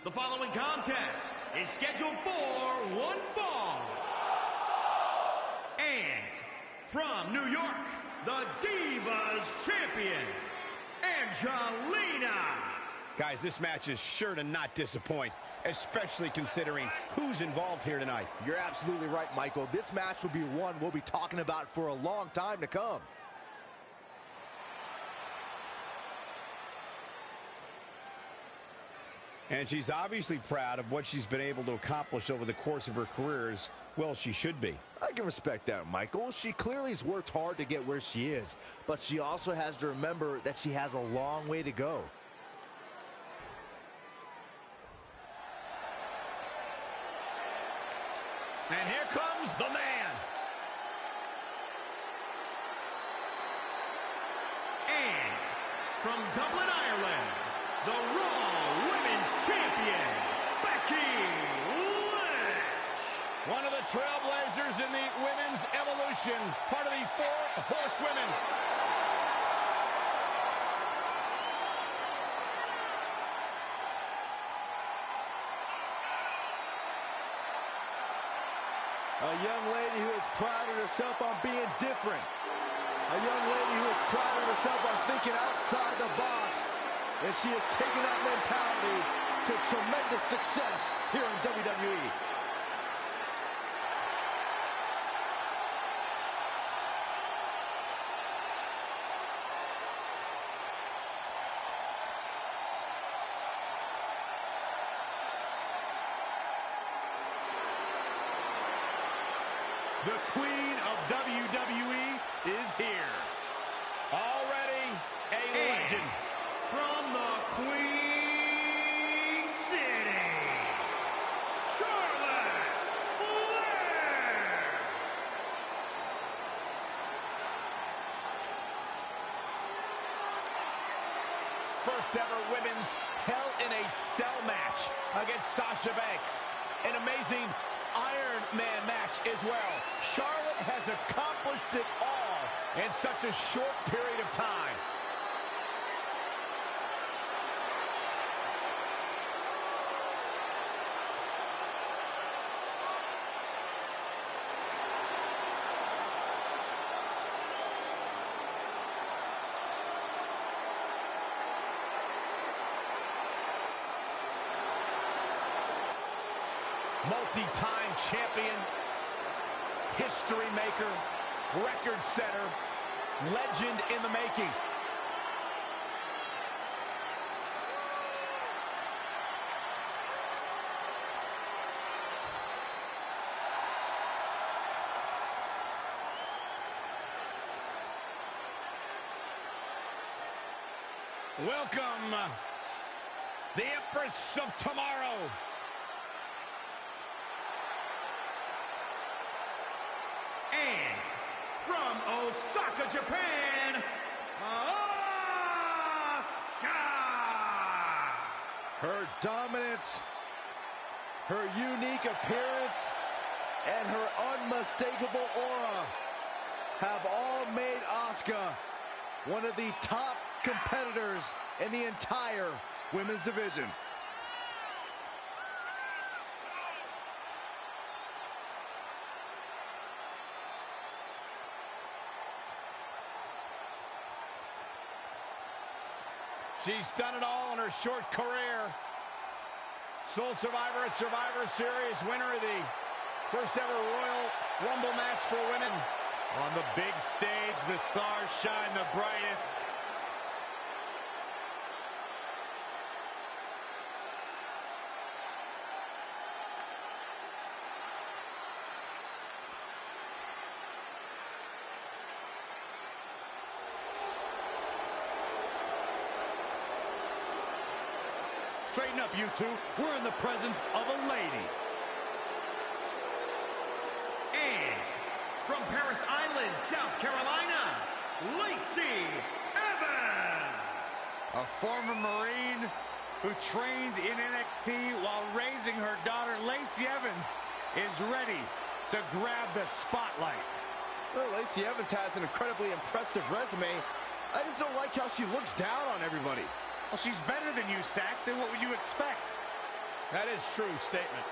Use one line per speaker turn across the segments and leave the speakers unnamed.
The following contest is scheduled for one fall. And from New York, the Divas Champion, Angelina.
Guys, this match is sure to not disappoint, especially considering who's involved here tonight.
You're absolutely right, Michael. This match will be one we'll be talking about for a long time to come.
And she's obviously proud of what she's been able to accomplish over the course of her career, as well she should be.
I can respect that, Michael. She clearly has worked hard to get where she is, but she also has to remember that she has a long way to go.
And here comes the man.
And from Dublin, Ireland, the Raw Women's Champion, Becky Lynch.
One of the trailblazers in the women's evolution, part of the Four Horsewomen.
A young lady who has prided herself on being different. A young lady who has prided herself on thinking outside the box. And she has taken that mentality to tremendous success here in WWE.
The Queen of WWE is here. Already a legend.
From the Queen City, Charlotte Flair.
First ever women's Hell in a Cell match against Sasha Banks. An amazing Iron Man match as well. Charlotte has accomplished it all in such a short period of time. Multi-time champion, history maker, record setter, legend in the making. Welcome, the Empress of Tomorrow.
And from Osaka, Japan, Asuka.
Her dominance, her unique appearance, and her unmistakable aura have all made Asuka one of the top competitors in the entire women's division.
She's done it all in her short career. Sole survivor at Survivor Series, winner of the first ever Royal Rumble match for women.
On the big stage, the stars shine the brightest.
Straighten up, you two. We're in the presence of a lady.
And from Paris Island, South Carolina, Lacey Evans.
A former Marine who trained in NXT while raising her daughter, Lacey Evans, is ready to grab the spotlight.
Well, Lacey Evans has an incredibly impressive resume. I just don't like how she looks down on everybody.
Well, she's better than you, Saxton. What would you expect?
That is true statement.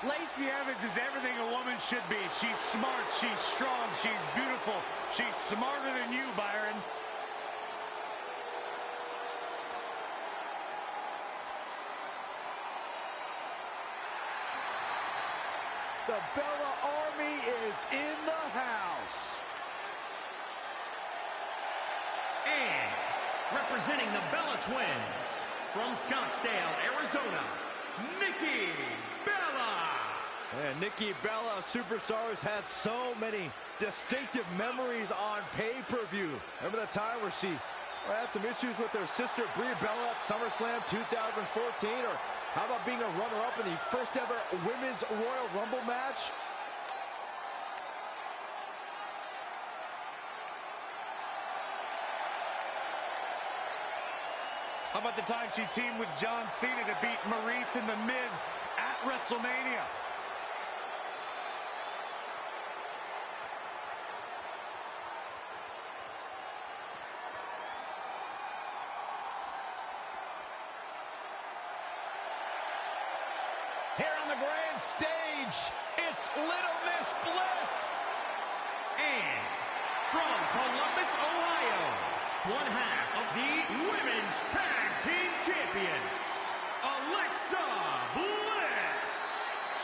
Lacey Evans is everything a woman should be. She's smart, she's strong, she's beautiful. She's smarter than you, Byron.
The Bella Army is in the house.
And representing the Bella Twins, from Scottsdale, Arizona, Nikki Bella.
And Nikki Bella, superstar, has had so many distinctive memories on pay-per-view. Remember that time where she had some issues with her sister Brie Bella at SummerSlam 2014? Or how about being a runner-up in the first ever Women's Royal Rumble match?
How about the time she teamed with John Cena to beat Maurice and The Miz at WrestleMania?
Here on the grand stage, it's Little Miss Bliss.
And from Columbus, Ohio, one half of the Women's Tag Team Champions, Alexa Bliss.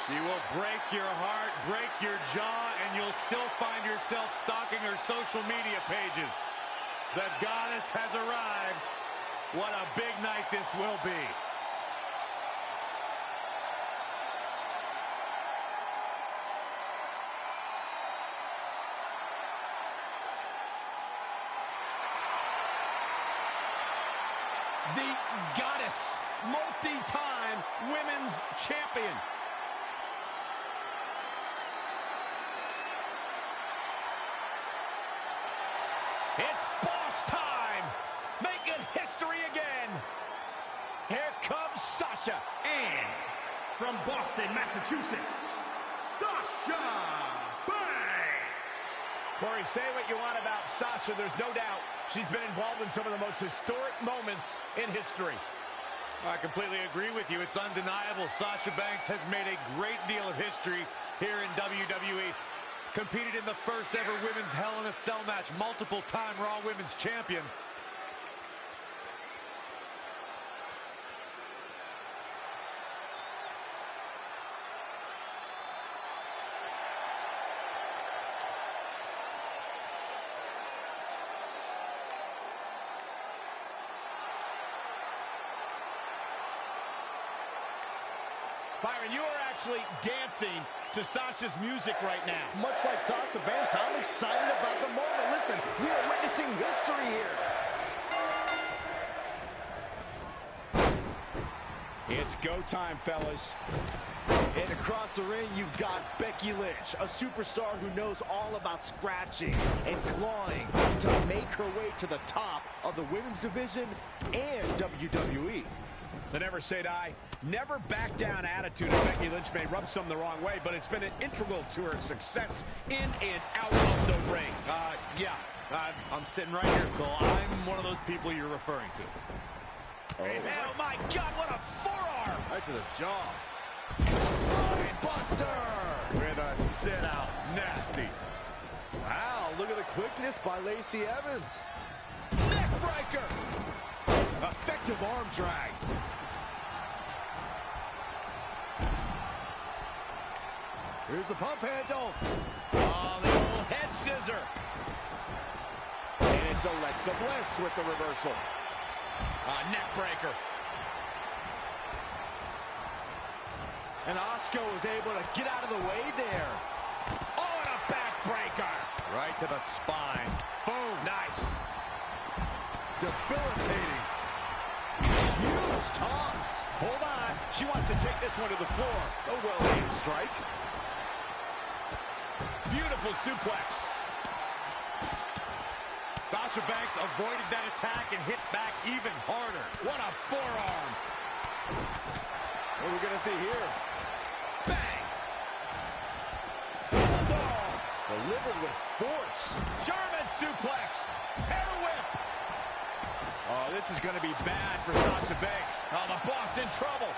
She will break your heart, break your jaw, and you'll still find yourself stalking her social media pages. The goddess has arrived. What a big night this will be.
The goddess, multi-time women's champion. It's boss time, making history again. Here comes Sasha.
And from Boston, Massachusetts, Sasha Banks.
Corey, say what you want about Sasha. There's no doubt she's been involved in some of the most historic moments in history.
I completely agree with you. It's undeniable. Sasha Banks has made a great deal of history here in WWE. Competed in the first ever women's Hell in a Cell match. Multiple-time Raw Women's Champion.
Byron, you are actually dancing to Sasha's music right now.
Much like Sasha Banks, I'm excited about the moment. Listen, we are witnessing history here.
It's go time, fellas.
And across the ring, you've got Becky Lynch, a superstar who knows all about scratching and clawing to make her way to the top of the women's division and WWE.
The never say die, never back down attitude of Becky Lynch may rub some the wrong way, but it's been integral to her success in and out of the ring.
I'm sitting right here, Cole. I'm one of those people you're referring to.
Oh my God, what a forearm!
Right to the jaw. Spine buster!
With a sit-out. Nasty.
Wow, look at the quickness by Lacey Evans.
Neck breaker!
Effective arm drag. Here's the pump handle.
Oh, the old head scissor. And it's Alexa Bliss with the reversal. Neck breaker.
And Asuka was able to get out of the way there.
Oh, and a backbreaker.
Right to the spine.
Boom. Nice.
Debilitating. Huge toss.
Hold on. She wants to take this one to the floor.
A well-aimed strike.
Beautiful suplex.
Sasha Banks avoided that attack and hit back even harder.
What a forearm.
What are we going to see here?
Bang.
Bulldog. Delivered with force.
German suplex. Head whip. Oh, this is going to be bad for Sasha Banks. Oh, the boss in trouble.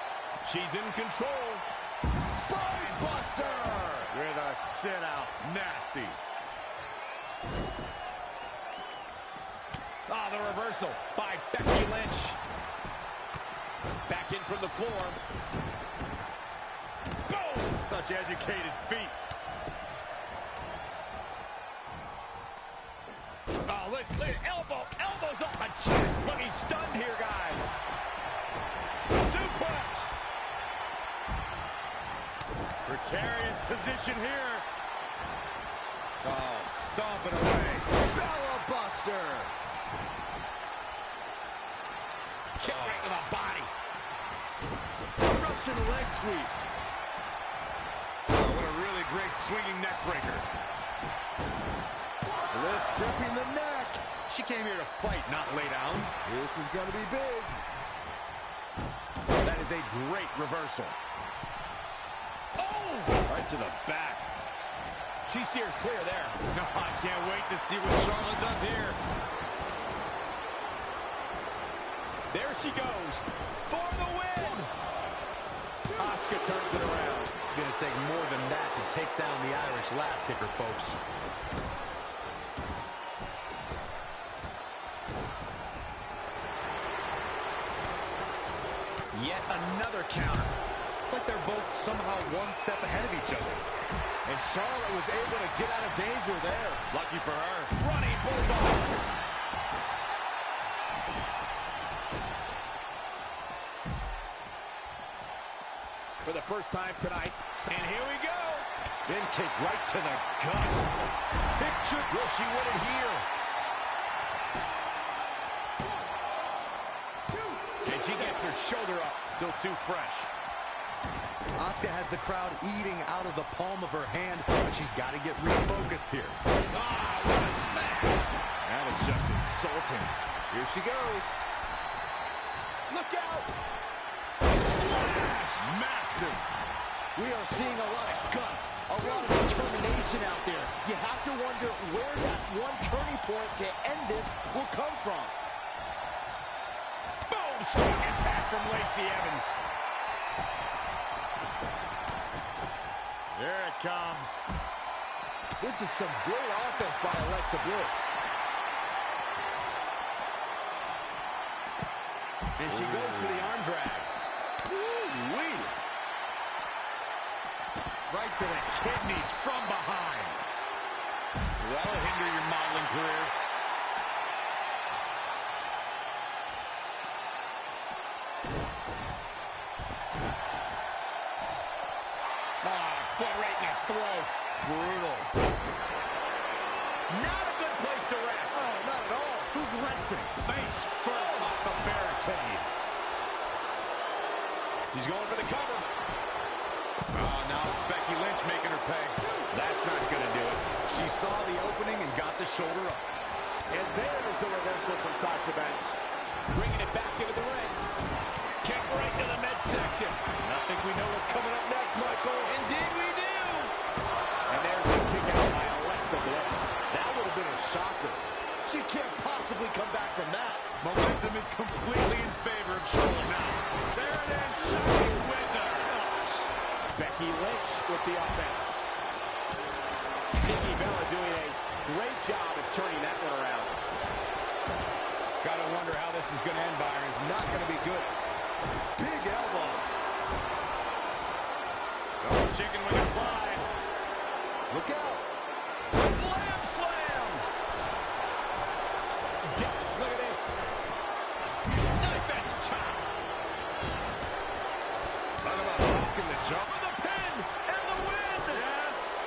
She's in control.
Spine buster!
With a sit-out. Nasty.
Oh, the reversal by Becky Lynch. Back in from the floor. Boom!
Such educated feet.
Oh, look, elbows off the chest. Look, he's stunned here, guys. Suplex.
Precarious position here. Oh, stomping away.
Bella buster!
Kick right to the body.
Russian leg sweep.
Oh, what a really great swinging neck breaker.
Bliss gripping the neck.
She came here to fight, not lay down.
This is going to be big.
That is a great reversal.
Oh!
Right to the back.
She steers clear there.
No, I can't wait to see what Charlotte does here.
There she goes for the win. Asuka turns it around.
Gonna take more than that to take down the Irish lass kicker, folks.
Yet another counter.
It's like they're both somehow one step ahead of each other.
And Charlotte was able to get out of danger there.
Lucky for her.
Running bulldog. For the first time tonight. And here we go.
In kick right to the gut.
Picture. Will she win it here? And she gets her shoulder up.
Still too fresh. Asuka has the crowd eating out of the palm of her hand, but she's got to get refocused here.
Ah, what a smash.
That is just insulting.
Here she goes.
Look out.
Splash! Massive.
We are seeing a lot of guts, a lot of determination out there. You have to wonder where that one turning point to end this will come from.
Boom! Strong impact from Lacey Evans.
There it comes.
This is some great offense by Alexa Bliss.
And she goes for the arm drag.
Woo-wee.
Right to the kidneys from behind. That'll hinder your modeling career.
Foot right in the throat.
Brutal.
Not a good place to rest.
Oh, not at all. Who's resting?
Face first off the barricade.
She's going for the cover.
Oh, now it's Becky Lynch making her pay.
That's not going to do it.
She saw the opening and got the shoulder up.
And there's the reversal from Sasha Banks. Bringing it back into the ring. Kick right to the midsection.
I think we know what's coming up next, Michael.
Indeed we do. And there's the kick out by Alexa Bliss.
That would have been a shocker. She can't possibly come back from that.
Momentum is completely in favor of Charlotte now. There it is, Shining Wizard.
Becky Lynch with the offense. Nikki Bella doing a great job of turning that one around. Gotta wonder how this is going to end, Byron.
It's not going to be good. Big elbow.
Oh, chicken with a Clyde.
Look out.
Lamb slam! Look at this. Knife edge chop.
Talk about rocking the jump.
For the pin and the win!
Yes.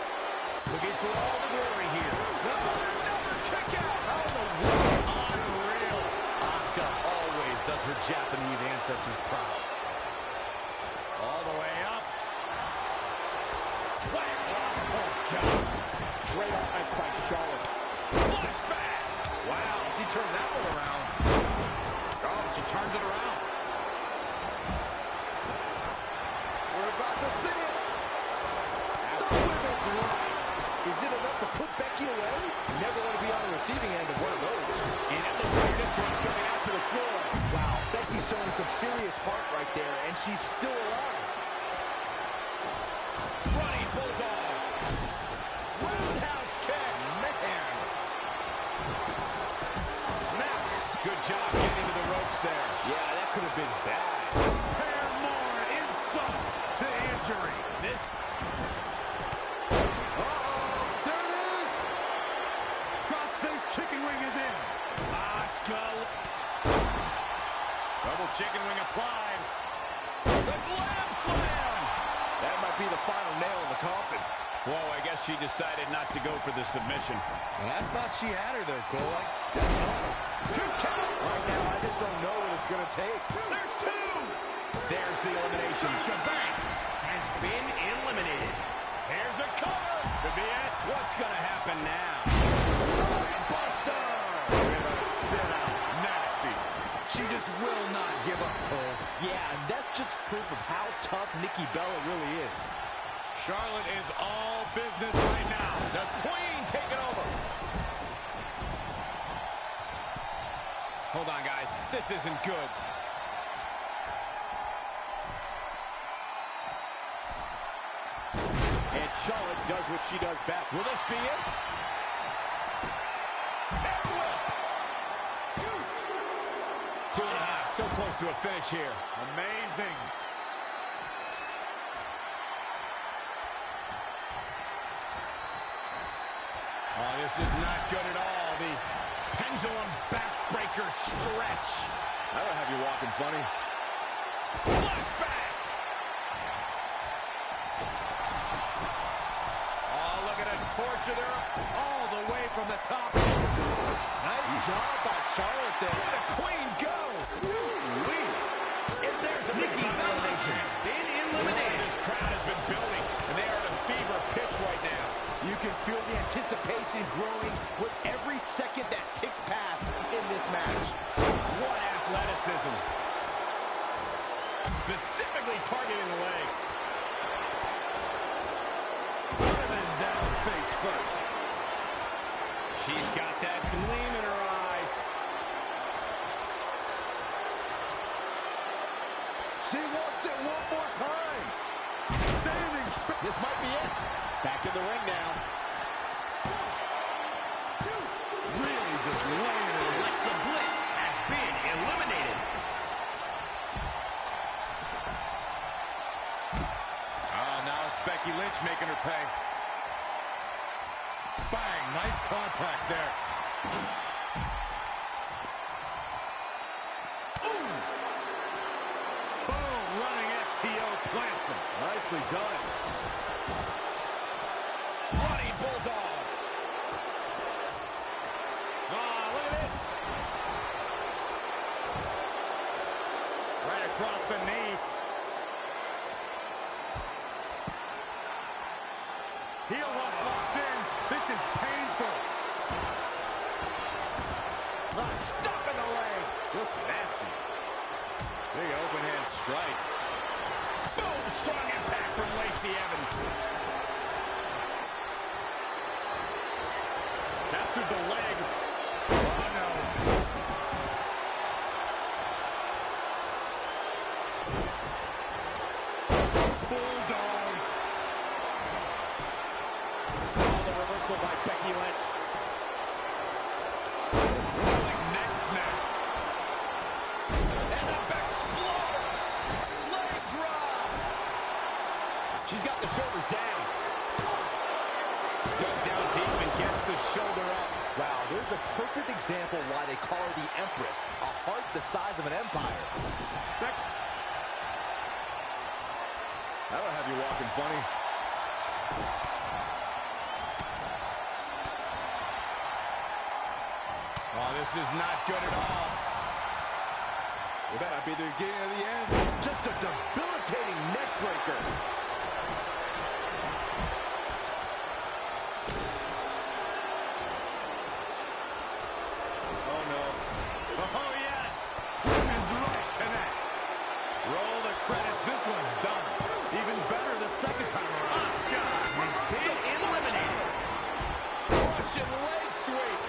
Looking for all the glory here. Another kick out.
Out of the way.
Unreal. Asuka always does her Japanese ancestors proud. All the way up.
Whack! Oh, God. Great offense by Charlotte. Flashback!
Wow, she turned that one around. Oh, she turns it around.
We're about to see it. The women's right. Is it enough to put Becky away?
Never want to be on the receiving end of one of those. And it looks like this one's going out to the floor.
Wow, Becky's showing some serious heart right there, and she's still alive.
Running bulldog. Roundhouse kick. Man. Snaps. Good job getting to the ropes there. Yeah, that could have been bad.
Pair more insult to injury.
This.
There it is!
Crossface chicken wing is in.
Asuka.
Double chicken wing applied.
The glam slam.
That might be the final nail in the coffin.
Whoa, I guess she decided not to go for the submission.
I thought she had her there, Cole. I guess not.
2 count.
Right now, I just don't know what it's going to take.
There's 2. There's the elimination.
Sasha Banks has been eliminated.
Here's a cover. Could be it. What's going to happen now? Buster.
With a sit-out. Nasty.
She just will not give up, Cole. Yeah, and that's just proof of how tough Nikki Bella really is.
Charlotte is all business right now.
The Queen taking over. Hold on, guys. This isn't good.
And Charlotte does what she does best.
Will this be it? Airwhip. 2.5. So close to a finish here.
Amazing.
Oh, this is not good at all. The pendulum backbreaker stretch.
That'll have you walking funny.
Flashback. Oh, look at her torture there.
All the way from the top.
Nice job by Charlotte there.
Let a Queen go. If there's a big
Nikki
time
Bella
elimination.
has been
Boy,
eliminated.
this crowd has been building, and they are at a fever pitch right now.
You can feel the anticipation growing with every second that ticks past in this match.
What athleticism. Specifically targeting the leg.
Driven down face first.
She's got that gleam in her eyes.
She wants it one more time.
Standing
This might be it. Back in the ring now.
really just laying it. Alexa Bliss has been eliminated.
Oh, now it's Becky Lynch making her pay. Bang, nice contact there.
Boom, running FTO plants him.
Nicely done.
Running bulldog. Oh, look at this.
Right across the knee. Heel hook locked in. This is painful.
Stop in the leg.
Just nasty.
Big open hand strike.
Boom, strong impact from Lacey Evans.
Captured the leg. Oh, no.
Bulldog. Oh, the reversal by Becky Lynch. Rolling neck snap. And up exploder. Leg drop. She's got the shoulders down. Dug down deep and gets the shoulder up.
Wow, there's a perfect example why they call her the Empress. A heart the size of an empire. That'll have you walking funny.
Oh, this is not good at all.
This might be the beginning of the end. Just a debilitating neck breaker.
Oh, no. Oh, yes. Women's right connects. Roll the credits. This one's done. Even better the second time around.
Asuka has been eliminated.
Russian leg sweep.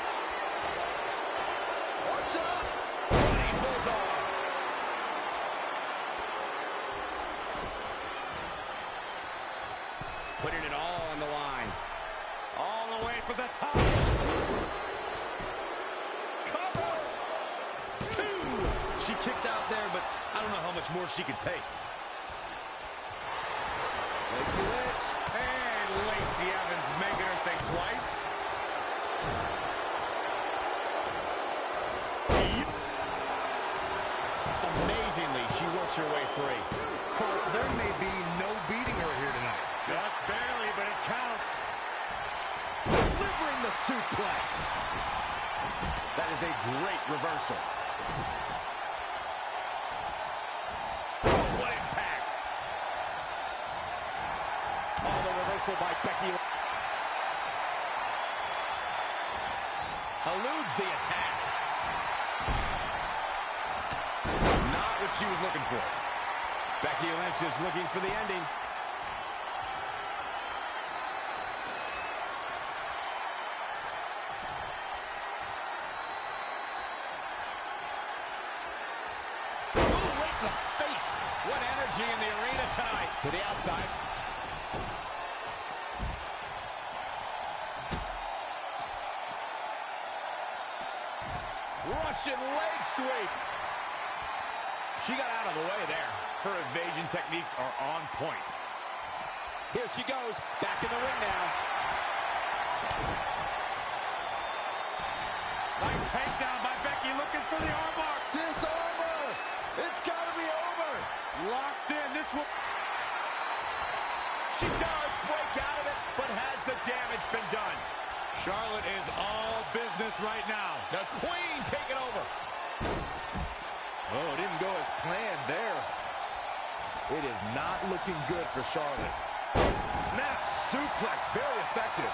She kicked out there, but I don't know how much more she could take.
And Lacey Evans making her think twice.
Amazingly, she works her way free.
Cole, there may be no beating her here tonight.
Just barely, but it counts.
Delivering the suplex.
That is a great reversal.
Oh, what impact. Oh, the reversal by Becky. Eludes the attack.
Not what she was looking for.
Becky Lynch is looking for the ending. The face. What energy in the arena tonight. To the outside. Russian leg sweep. She got out of the way there.
Her evasion techniques are on point.
Here she goes. Back in the ring now.
Nice takedown by Becky, looking for the armbar.
Disarmer. It's got to be over.
Locked in. This will...
She does break out of it, but has the damage been done?
Charlotte is all business right now.
The Queen taking over.
Oh, it didn't go as planned there. It is not looking good for Charlotte. Snap suplex, very effective.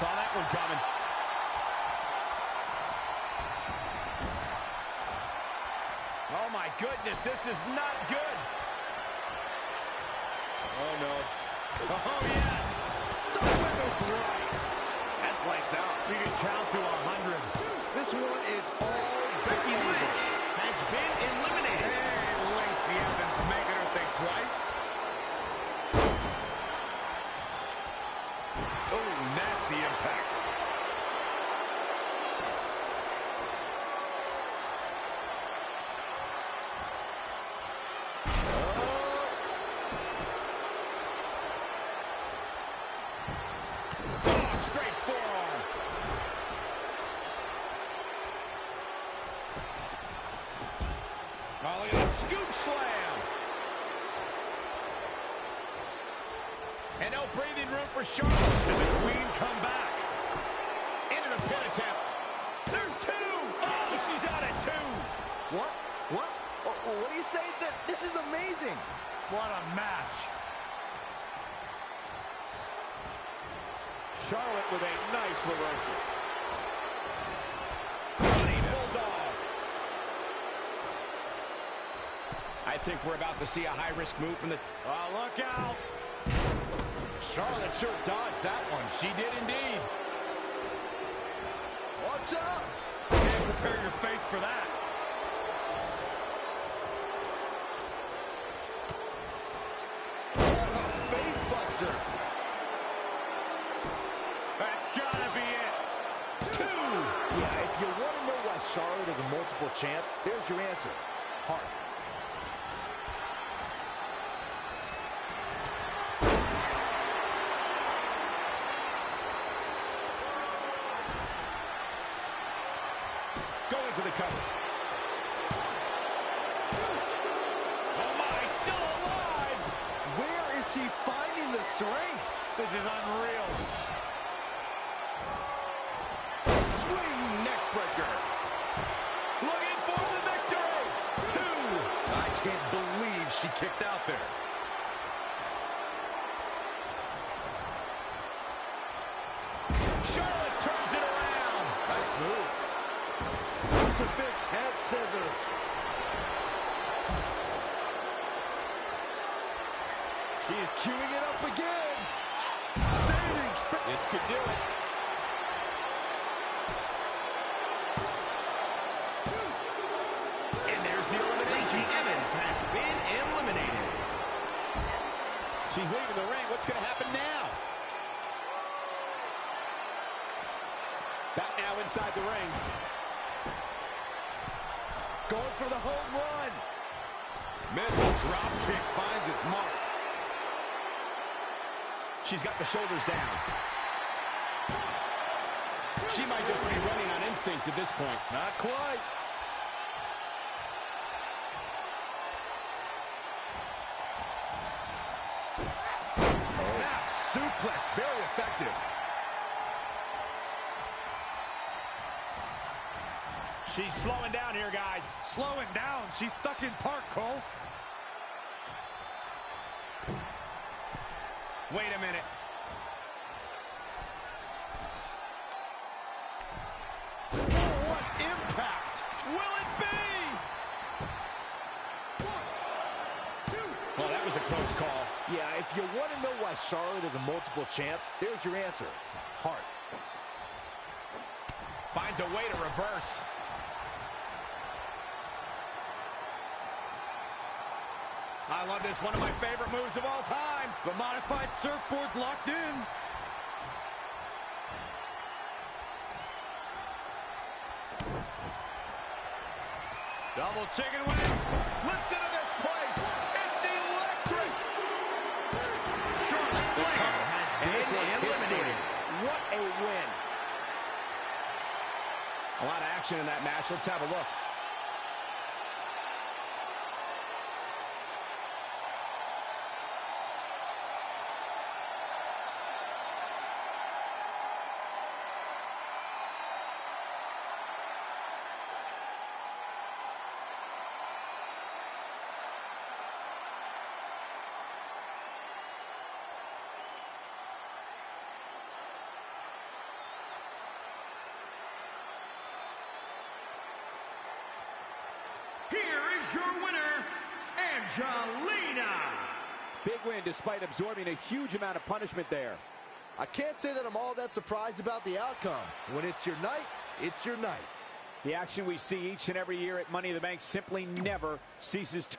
Saw that one coming. Oh my goodness, this is not good.
Oh, no.
Oh, yes.
The women's right.
That's lights out.
We can count to 100.
This one is all
Becky Lynch has been eliminated.
And Lacey Evans making her think twice.
Oh, nasty impact.
Straight forearm. Oh, look at that scoop slam. And no breathing room for Charlotte.
And the Queen come back.
Into the pin attempt. There's two. Oh, she's out at two.
What? What? What do you say? This is amazing.
What a match.
Charlotte with a nice reversal. Running bulldog. I think we're about to see a high-risk move from the...
Oh, look out.
Charlotte sure dodged that one. She did indeed.
Watch out.
Can't prepare your face for that.
Face buster.
That's gotta be it.
Two. Yeah, if you want to know why Charlotte is a multiple champ, there's your answer. Heart.
Going for the cover. Oh my, still alive!
Where is she finding the strength?
This is unreal.
Swing neckbreaker. Looking for the victory. Two.
I can't believe she kicked out there.
Charlotte turns it around.
Nice move. Crucifix head scissors. She's queuing it up again. Standing spin.
This could do it. And there's the elimination.
Lacey Evans has been eliminated.
She's leaving the ring. What's going to happen now? Back now inside the ring.
going for the home run.
Missile drop kick finds its mark.
She's got the shoulders down. She might just be running on instinct at this point.
Not quite.
Snap suplex, very effective. She's slowing down here, guys.
Slowing down. She's stuck in park, Cole.
Wait a minute.
Oh, what impact! Will it be?
Well, that was a close call.
Yeah, if you want to know why Charlotte is a multiple champ, there's your answer. Heart.
Finds a way to reverse. I love this. One of my favorite moves of all time.
The modified surfboard's locked in. Double chicken wing.
Listen to this place. It's electric.
Charlotte Flair has been eliminated.
What a win. A lot of action in that match. Let's have a look.
Here is your winner, Angelina.
Big win despite absorbing a huge amount of punishment there.
I can't say that I'm all that surprised about the outcome. When it's your night, it's your night.
The action we see each and every year at Money in the Bank simply never ceases to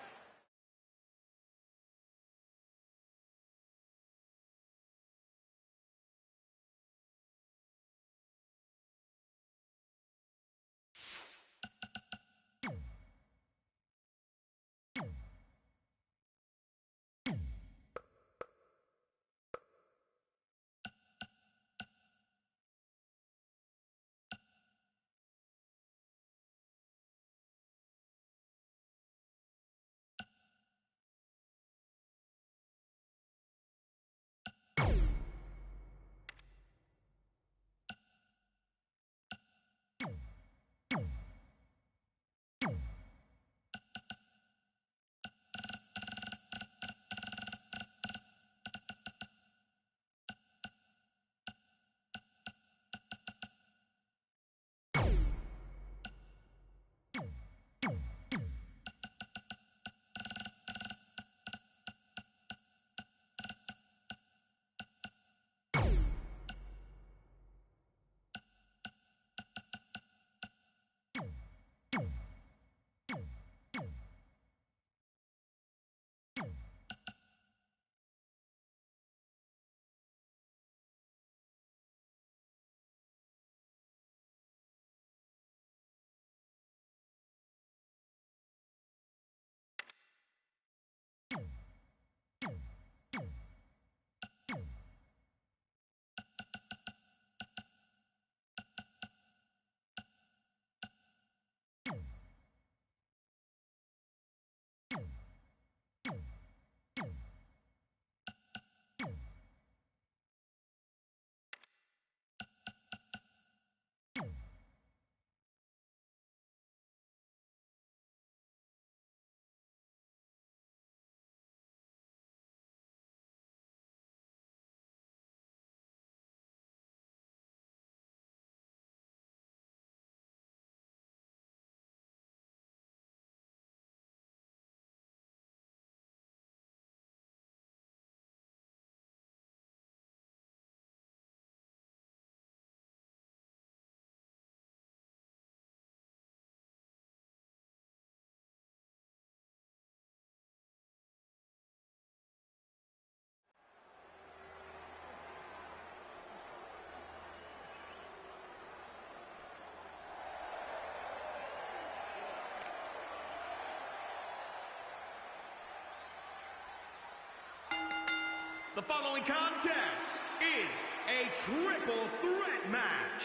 The following contest is a triple threat match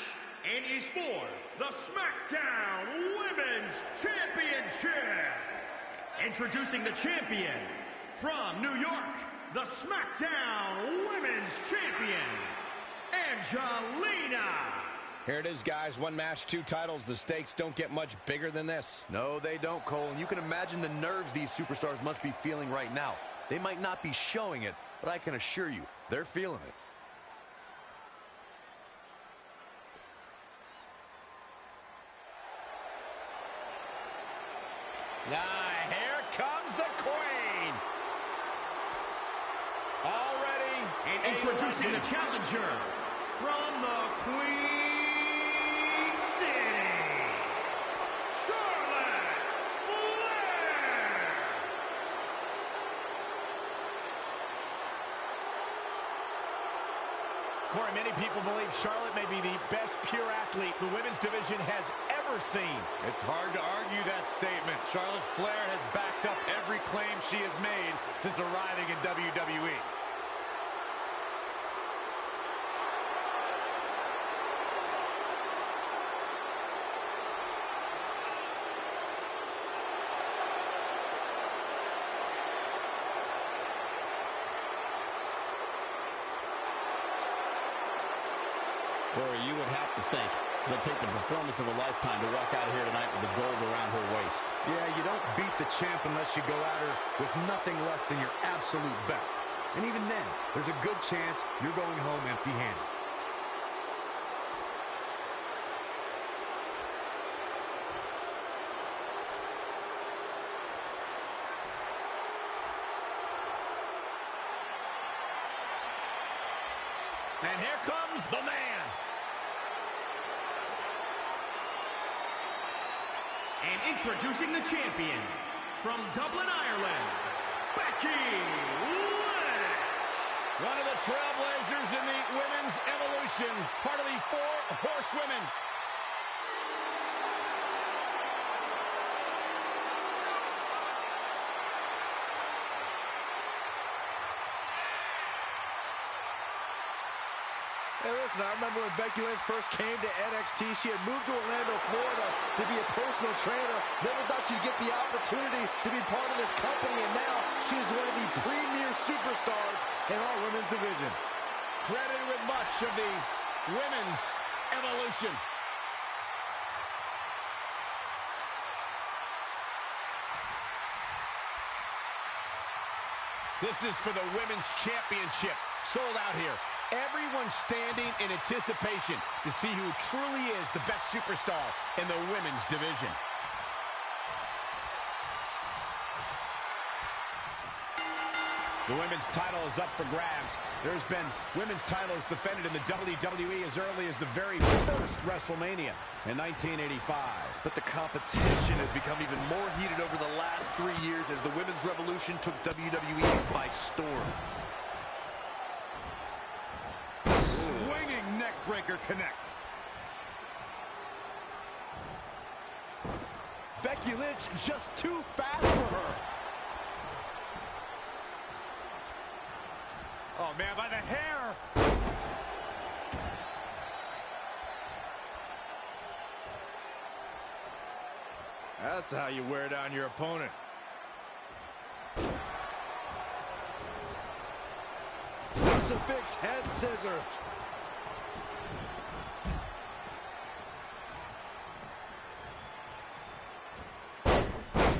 and is for the SmackDown Women's Championship. Introducing the champion from New York, the SmackDown Women's Champion, Angelina.
Here it is, guys. One match, two titles. The stakes don't get much bigger than this.
No, they don't, Cole. And you can imagine the nerves these superstars must be feeling right now. They might not be showing it, but I can assure you, they're feeling it.
Here comes the Queen. Already.
And introducing the challenger from the Queen City, Charlotte Flair.
Corey, many people believe Charlotte may be the best pure athlete the women's division has ever seen.
It's hard to argue that statement. Charlotte Flair has backed up every claim she has made since arriving in WWE.
Corey, you would have to think it'll take the performance of a lifetime to walk out of here tonight with the gold around her waist.
Yeah, you don't beat the champ unless you go at her with nothing less than your absolute best. And even then, there's a good chance you're going home empty-handed.
And here comes the man.
And introducing the champion from Dublin, Ireland, Becky Lynch.
One of the trailblazers in the women's evolution, part of the 4 horsewomen.
Hey, listen, I remember when Becky Lynch first came to NXT, she had moved to Orlando, Florida to be a personal trainer. Never thought she'd get the opportunity to be part of this company, and now she is one of the premier superstars in our women's division.
Credited with much of the women's evolution. This is for the women's championship. Sold out here. Everyone standing in anticipation to see who truly is the best superstar in the women's division. The women's title is up for grabs. There's been women's titles defended in the WWE as early as the very first WrestleMania in 1985.
But the competition has become even more heated over the last 3 years as the women's revolution took WWE by storm.
Swinging neckbreaker connects.
Becky Lynch just too fast for her.
Oh, man, by the hair.
That's how you wear down your opponent.
Crucifix head scissors.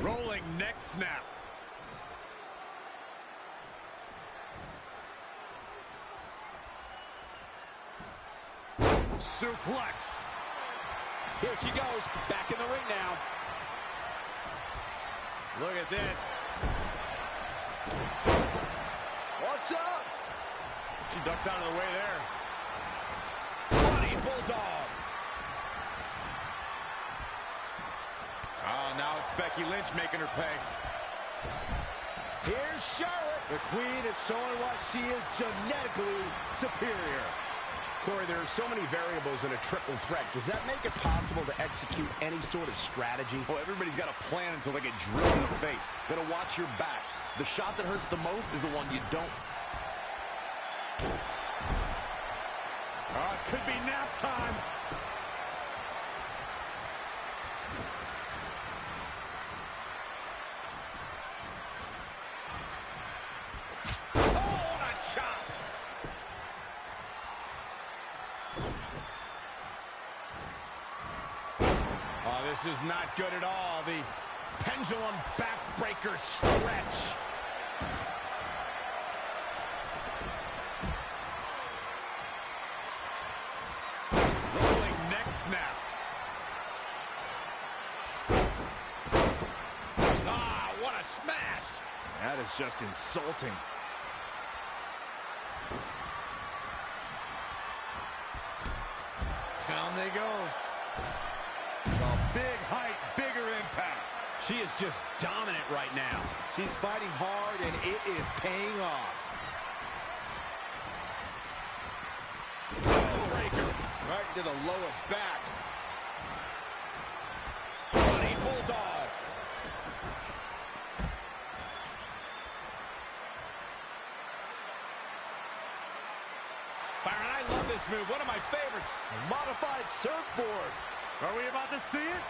Rolling neck snap. Suplex.
Here she goes, back in the ring now.
Look at this.
What's up?
She ducks out of the way there.
Running bulldog.
Oh, now it's Becky Lynch making her pay.
Here's Charlotte.
The Queen is showing what she is genetically superior.
Corey, there are so many variables in a triple threat. Does that make it possible to execute any sort of strategy?
Well, everybody's got a plan until they get drilled in the face. Gotta watch your back. The shot that hurts the most is the one you don't.
Oh, it could be nap time. Oh, what a chop.
Oh, this is not good at all. The pendulum backbreaker stretch.
Rolling neck snap.
Ah, what a smash.
That is just insulting.
Down they go. A big height, bigger impact.
She is just dominant right now.
She's fighting hard, and it is paying off.
Breaker.
Right to the lower back.
Running bulldog. Byron, I love this move. One of my favorites.
Modified surfboard.
Are we about to see it?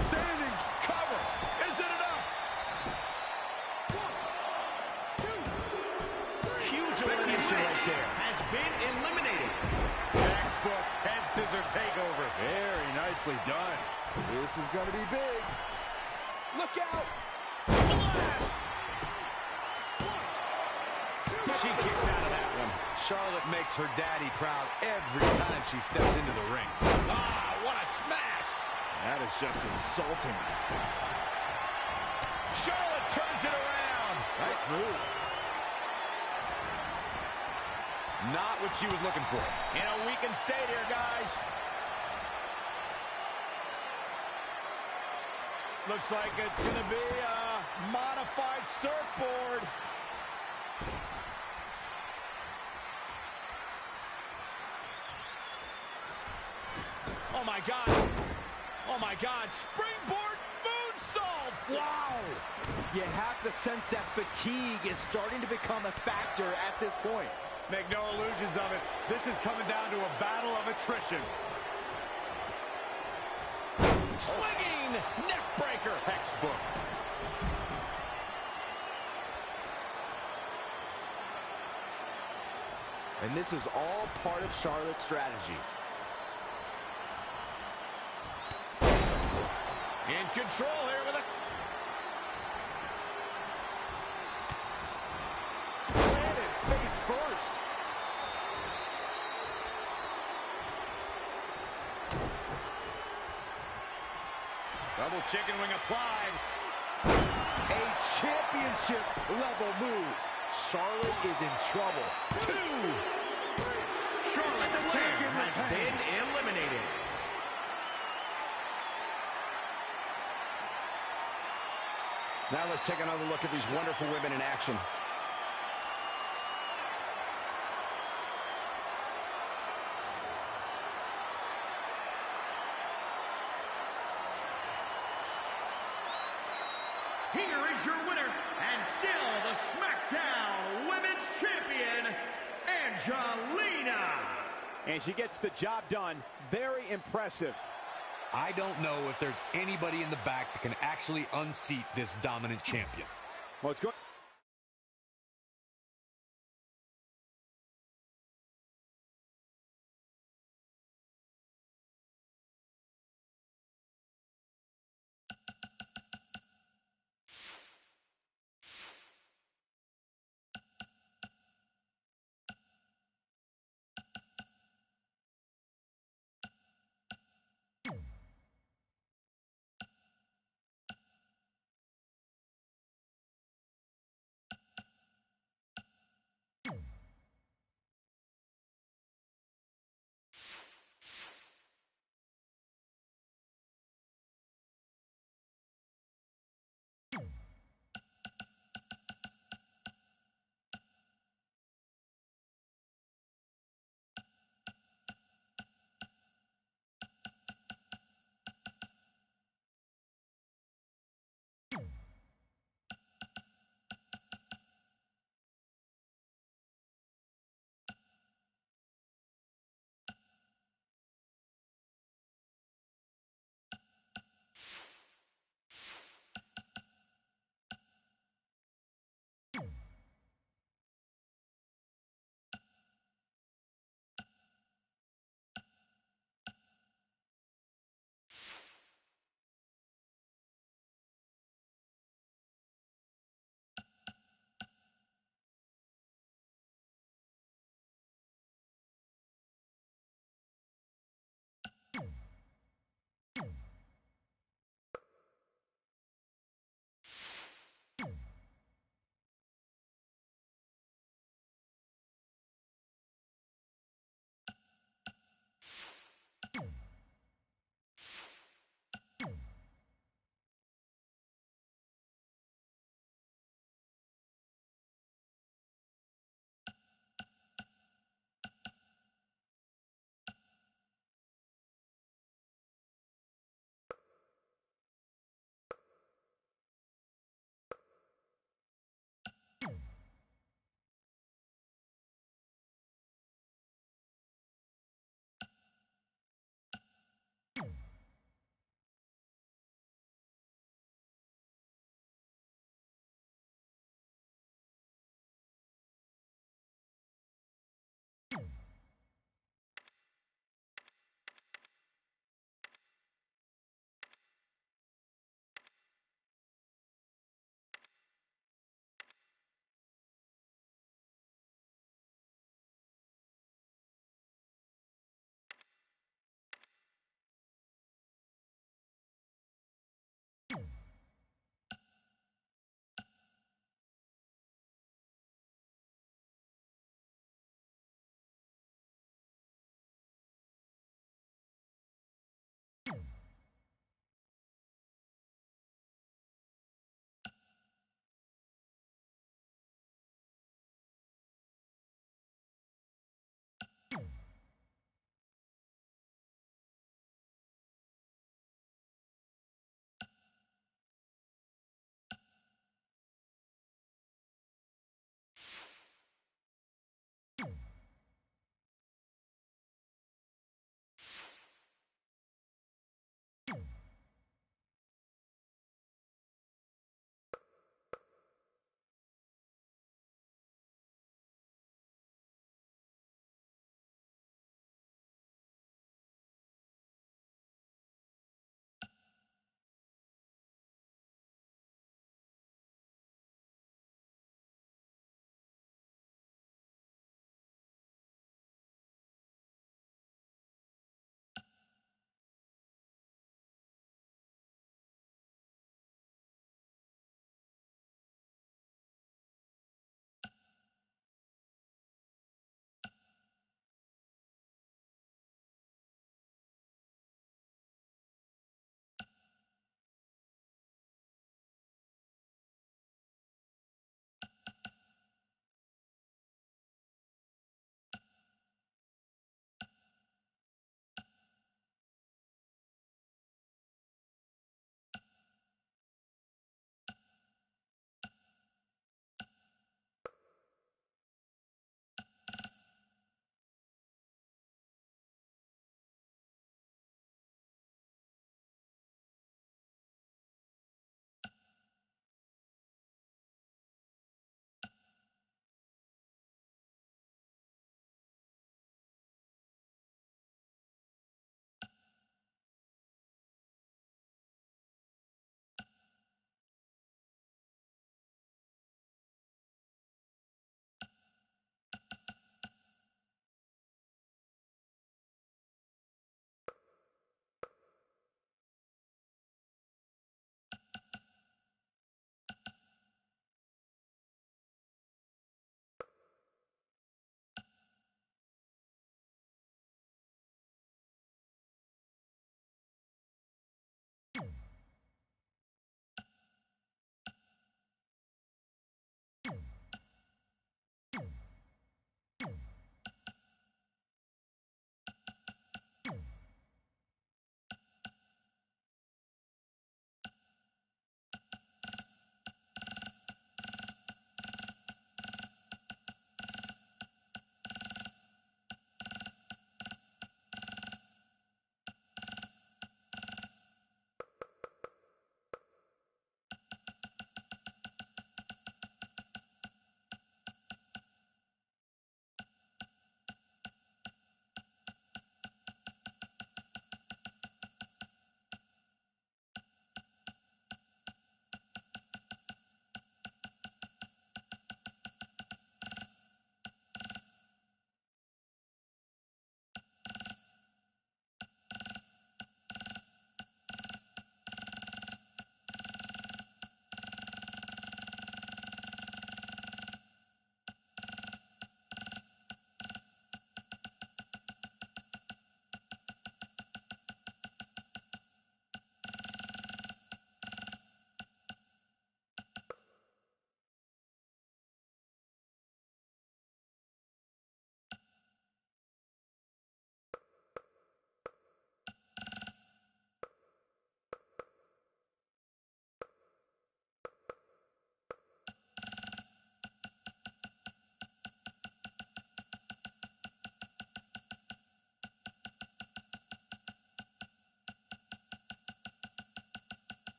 Standings cover. Is it enough?
1, 2, 3.
Huge
Becky
elimination
Lynch
right there.
has been eliminated.
Textbook head scissor takeover.
Very nicely done. This is going to be big. Look out.
Blast.
She kicks out of that one. Charlotte makes her daddy proud every time she steps into the ring.
Ah, what a smash.
That is just insulting.
Charlotte turns it around.
Nice move.
Not what she was looking for.
In a weakened state here, guys. Looks like it's going to be a modified surfboard. Oh, my God. Oh, my God. Springboard moonsault.
Wow. You have to sense that fatigue is starting to become a factor at this point.
Make no illusions of it. This is coming down to a battle of attrition.
Swinging neck breaker.
Textbook.
And this is all part of Charlotte's strategy.
In control here with a...
Planted face first.
Double chicken wing applied.
A championship level move. Charlotte is in trouble.
2.
Charlotte Flair has been eliminated.
Now let's take another look at these wonderful women in action.
Here is your winner, and still the SmackDown Women's Champion, Angelina.
And she gets the job done. Very impressive.
I don't know if there's anybody in the back that can actually unseat this dominant champion.
Well, it's going...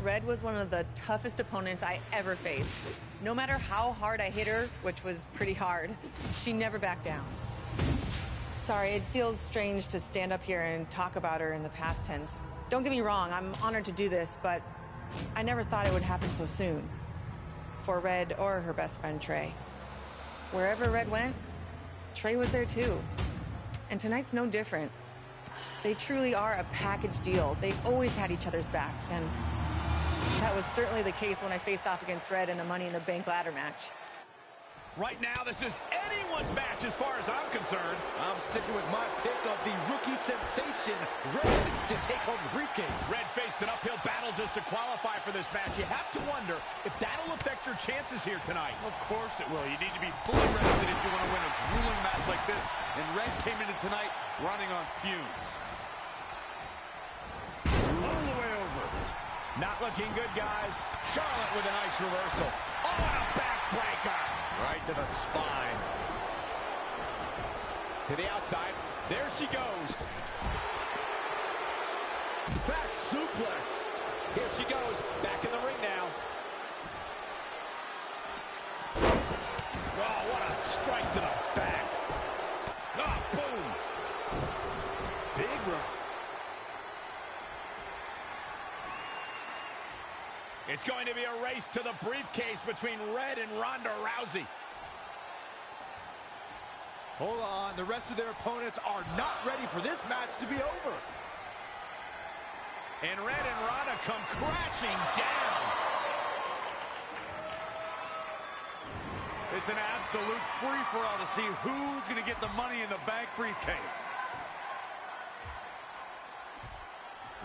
Red was one of the toughest opponents I ever faced. No matter how hard I hit her, which was pretty hard, she never backed down. Sorry, it feels strange to stand up here and talk about her in the past tense. Don't get me wrong, I'm honored to do this, but I never thought it would happen so soon. For Red or her best friend, Trey. Wherever Red went, Trey was there too. And tonight's no different. They truly are a package deal. They've always had each other's backs, and that was certainly the case when I faced off against Red in a Money in the Bank ladder match.
Right now, this is anyone's match as far as I'm concerned.
I'm sticking with my pick of the rookie sensation, Red, to take home the briefcase.
Red faced an uphill battle just to qualify for this match. You have to wonder if that'll affect her chances here tonight.
Of course it will. You need to be fully rested if you want to win a grueling match like this. And Red came into tonight running on fumes.
All the way over. Not looking good, guys. Charlotte with a nice reversal. Oh, and a backbreaker.
Right to the spine.
To the outside. There she goes.
Back suplex.
Here she goes. Back in the ring now. Oh, what a strike to the back. Oh, boom.
Big run.
It's going to be a race to the briefcase between Red and Ronda Rousey.
Hold on, the rest of their opponents are not ready for this match to be over.
And Red and Ronda come crashing down.
It's an absolute free-for-all to see who's going to get the Money in the Bank briefcase.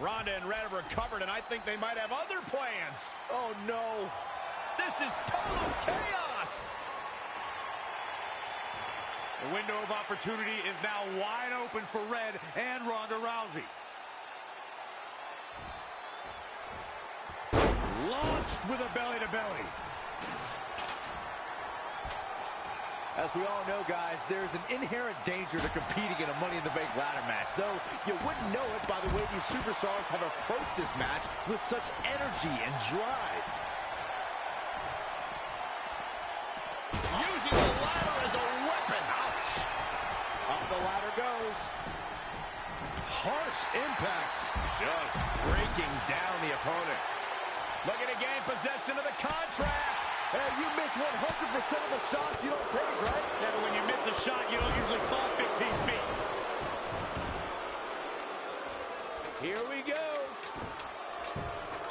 Ronda and Red have recovered, and I think they might have other plans.
Oh, no.
This is total chaos.
The window of opportunity is now wide open for Red and Ronda Rousey. Launched with a belly-to-belly.
As we all know, guys, there's an inherent danger to competing in a Money in the Bank ladder match, though you wouldn't know it by the way these superstars have approached this match with such energy and drive.
Using the ladder as a weapon.
Ouch. Up the ladder goes. Harsh impact.
Just breaking down the opponent. Looking to gain possession of the contract.
Hey, you miss 100% of the shots you don't take, right?
Yeah, but when you miss a shot, you don't usually fall 15 feet.
Here we go.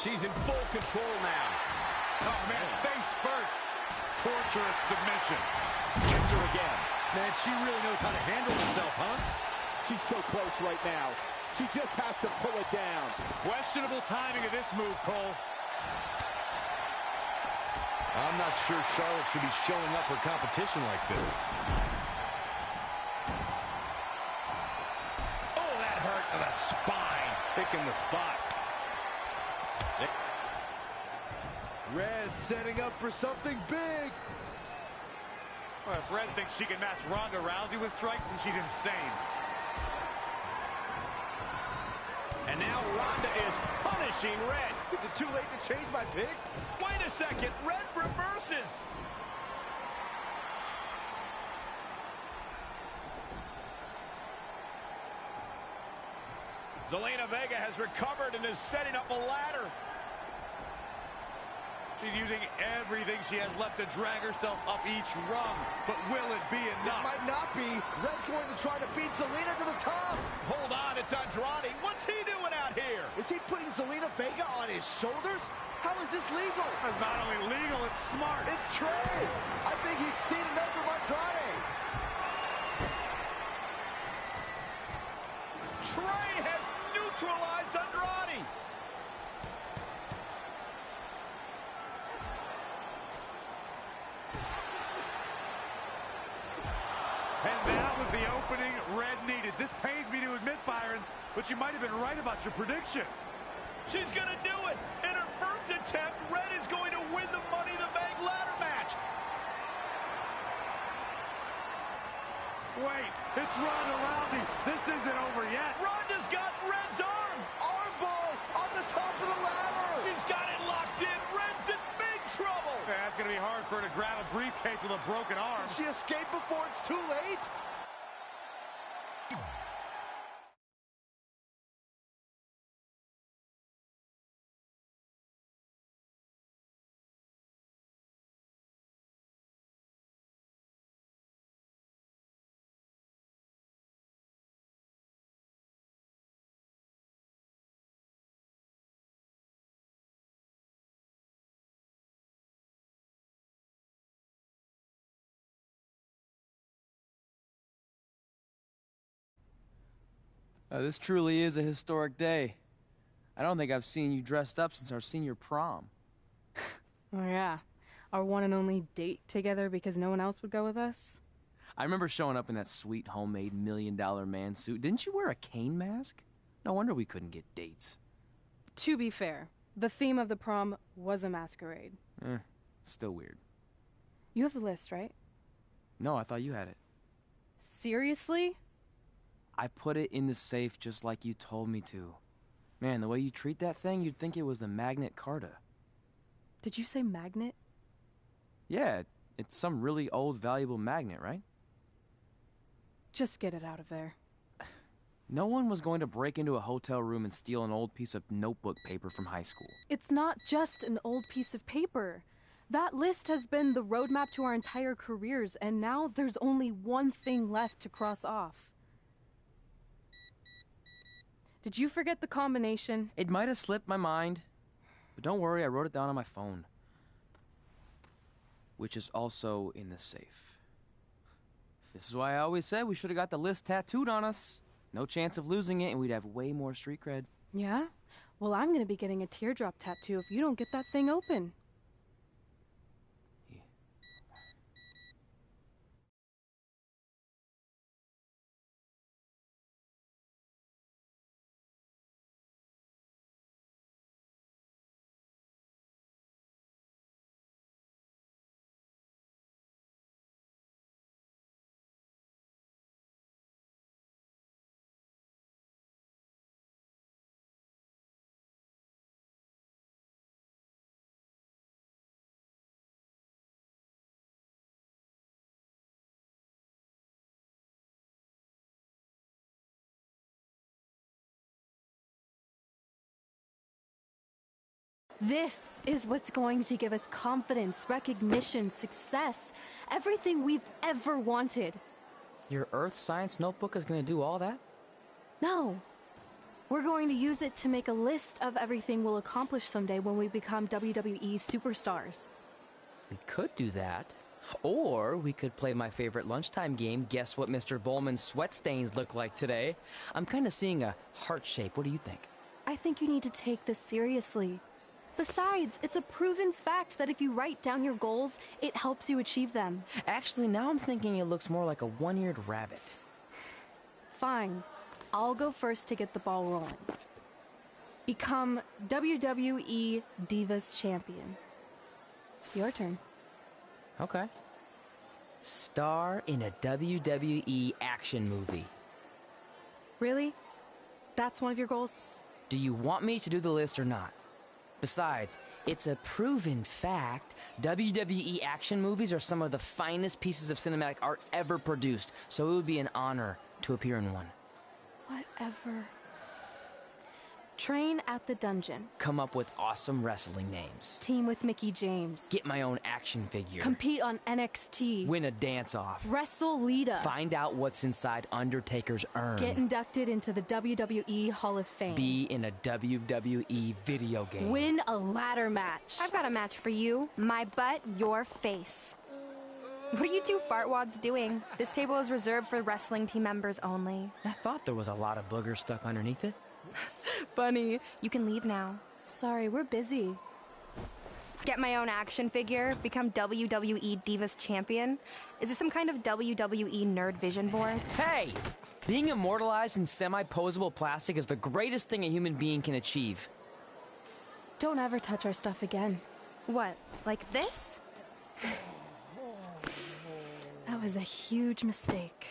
She's in full control now.
Oh, man, face first. Torturous submission.
Gets her again.
Man, she really knows how to handle herself, huh?
She's so close right now. She just has to pull it down.
Questionable timing of this move, Cole.
I'm not sure Charlotte should be showing up for competition like this.
Oh, that hurt to the spine.
Picking the spot. Red setting up for something big.
Well, if Red thinks she can match Ronda Rousey with strikes, then she's insane.
And now Ronda is punishing Red.
Is it too late to change my pick?
Wait a second, Red reverses. Zelina Vega has recovered and is setting up a ladder.
She's using everything she has left to drag herself up each rung. But will it be enough?
It might not be. Red's going to try to beat Zelina to the top.
Hold on, it's Andrade. What's he doing out here?
Is he putting Zelina Vega on his shoulders? How is this legal?
It's not only legal, it's smart.
It's Trey. I think he's seen enough from Andrade.
Trey has neutralized Andrade.
And that was the opening Red needed. This pains me to admit, Byron, but you might have been right about your prediction.
She's gonna do it. In her first attempt, Red is going to win the Money in the Bank ladder match.
Wait, it's Ronda Rousey. This isn't over yet.
Ronda's got Red's arm.
Armbar on the top of the ladder.
She's got it locked in. Red's in big trouble.
Yeah, it's going to be hard for her to grab a briefcase with a broken arm.
Did she escape before it's too late?
This truly is a historic day. I don't think I've seen you dressed up since our senior prom.
Oh yeah, our one and only date together because no one else would go with us?
I remember showing up in that sweet homemade $1 million man suit. Didn't you wear a cane mask? No wonder we couldn't get dates.
To be fair, the theme of the prom was a masquerade.
Still weird.
You have the list, right?
No, I thought you had it.
Seriously?
I put it in the safe just like you told me to. Man, the way you treat that thing, you'd think it was the Magnet Carta.
Did you say magnet?
Yeah, it's some really old, valuable magnet, right?
Just get it out of there.
No one was going to break into a hotel room and steal an old piece of notebook paper from high school.
It's not just an old piece of paper. That list has been the roadmap to our entire careers, and now there's only one thing left to cross off. Did you forget the combination?
It might have slipped my mind, but don't worry, I wrote it down on my phone. Which is also in the safe. This is why I always said we should have got the list tattooed on us. No chance of losing it, and we'd have way more street cred.
Yeah? Well, I'm gonna be getting a teardrop tattoo if you don't get that thing open. This is what's going to give us confidence, recognition, success, everything we've ever wanted.
Your earth science notebook is going to do all that?
No. We're going to use it to make a list of everything we'll accomplish someday when we become WWE superstars.
We could do that. Or we could play my favorite lunchtime game, guess what Mr. Bowman's sweat stains look like today. I'm kind of seeing a heart shape. What do you think?
I think you need to take this seriously. Besides, it's a proven fact that if you write down your goals, it helps you achieve them.
Actually, now I'm thinking it looks more like a one-eared rabbit.
Fine. I'll go first to get the ball rolling. Become WWE Divas Champion. Your turn.
Okay. Star in a WWE action movie.
Really? That's one of your goals?
Do you want me to do the list or not? Besides, it's a proven fact, WWE action movies are some of the finest pieces of cinematic art ever produced, so it would be an honor to appear in one.
Whatever. Train at the dungeon.
Come up with awesome wrestling names.
Team with Mickey James.
Get my own action figure.
Compete on NXT.
Win a dance-off.
Wrestle Lita.
Find out what's inside Undertaker's urn.
Get inducted into the WWE Hall of Fame.
Be in a WWE video game.
Win a ladder match.
I've got a match for you. My butt, your face. What are you two fartwads doing? This table is reserved for wrestling team members only.
I thought there was a lot of boogers stuck underneath it.
Funny. You can leave now.
Sorry, we're busy.
Get my own action figure, become WWE Divas Champion. Is this some kind of WWE nerd vision board?
Hey! Being immortalized in semi-posable plastic is the greatest thing a human being can achieve.
Don't ever touch our stuff again.
What, like this?
That was a huge mistake.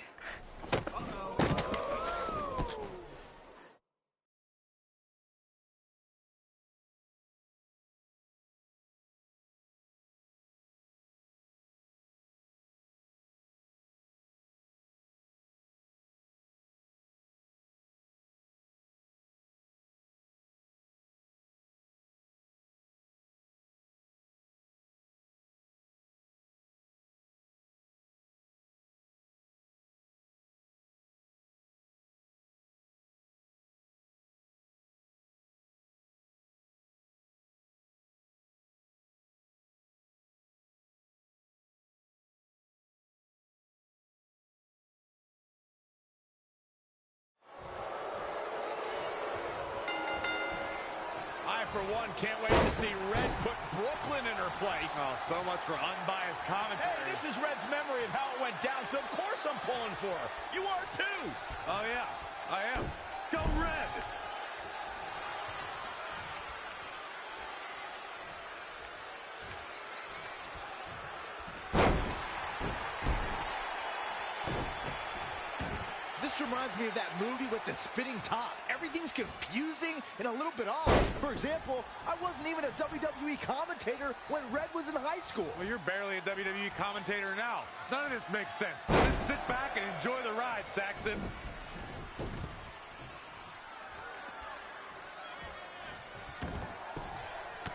For one, can't wait to see Red put Brooklyn in her place.
Oh, so much for unbiased commentary.
Hey, this is Red's memory of how it went down, so of course I'm pulling for her. You are too.
Oh, yeah, I am. Go Red!
This reminds me of that movie with the spinning top. Everything's confusing and a little bit off. For example, I wasn't even a WWE commentator when Red was in high school.
Well, you're barely a WWE commentator now. None of this makes sense. Just sit back and enjoy the ride, Saxton.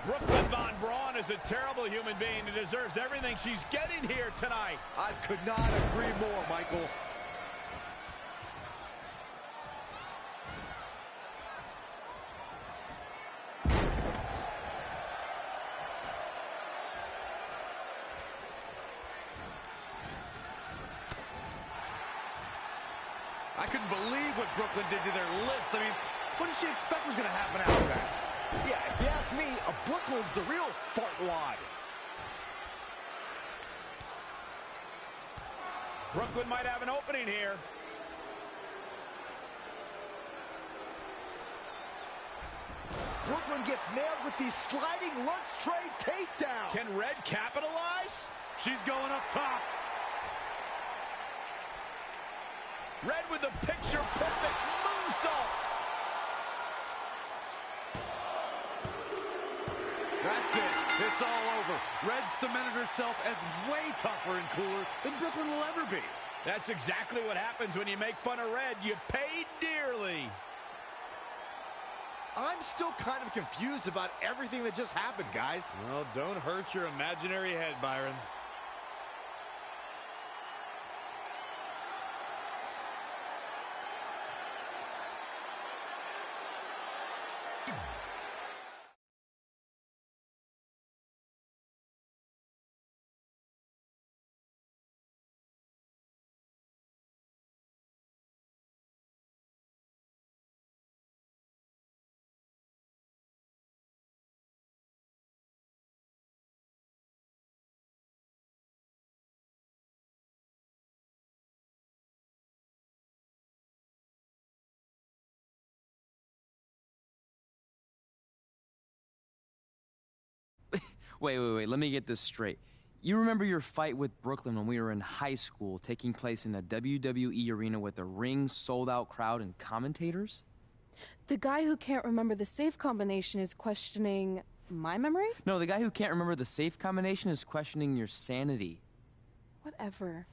Brooklyn Von Braun is a terrible human being and deserves everything she's getting here tonight.
I could not agree more, Michael.
I couldn't believe what Brooklyn did to their list. I mean, what did she expect was going to happen after that?
Yeah, if you ask me, Brooklyn's the real fartwad.
Brooklyn might have an opening here.
Brooklyn gets nailed with the sliding lunch tray takedown.
Can Red capitalize?
She's going up top.
Red with the picture-perfect moonsault.
That's it. It's all over. Red cemented herself as way tougher and cooler than Brooklyn will ever be.
That's exactly what happens when you make fun of Red. You pay dearly.
I'm still kind of confused about everything that just happened, guys.
Well, don't hurt your imaginary head, Byron.
Wait, let me get this straight. You remember your fight with Brooklyn when we were in high school, taking place in a WWE arena with a ring, sold-out crowd, and commentators?
The guy who can't remember the safe combination is questioning my memory?
No, the guy who can't remember the safe combination is questioning your sanity.
Whatever.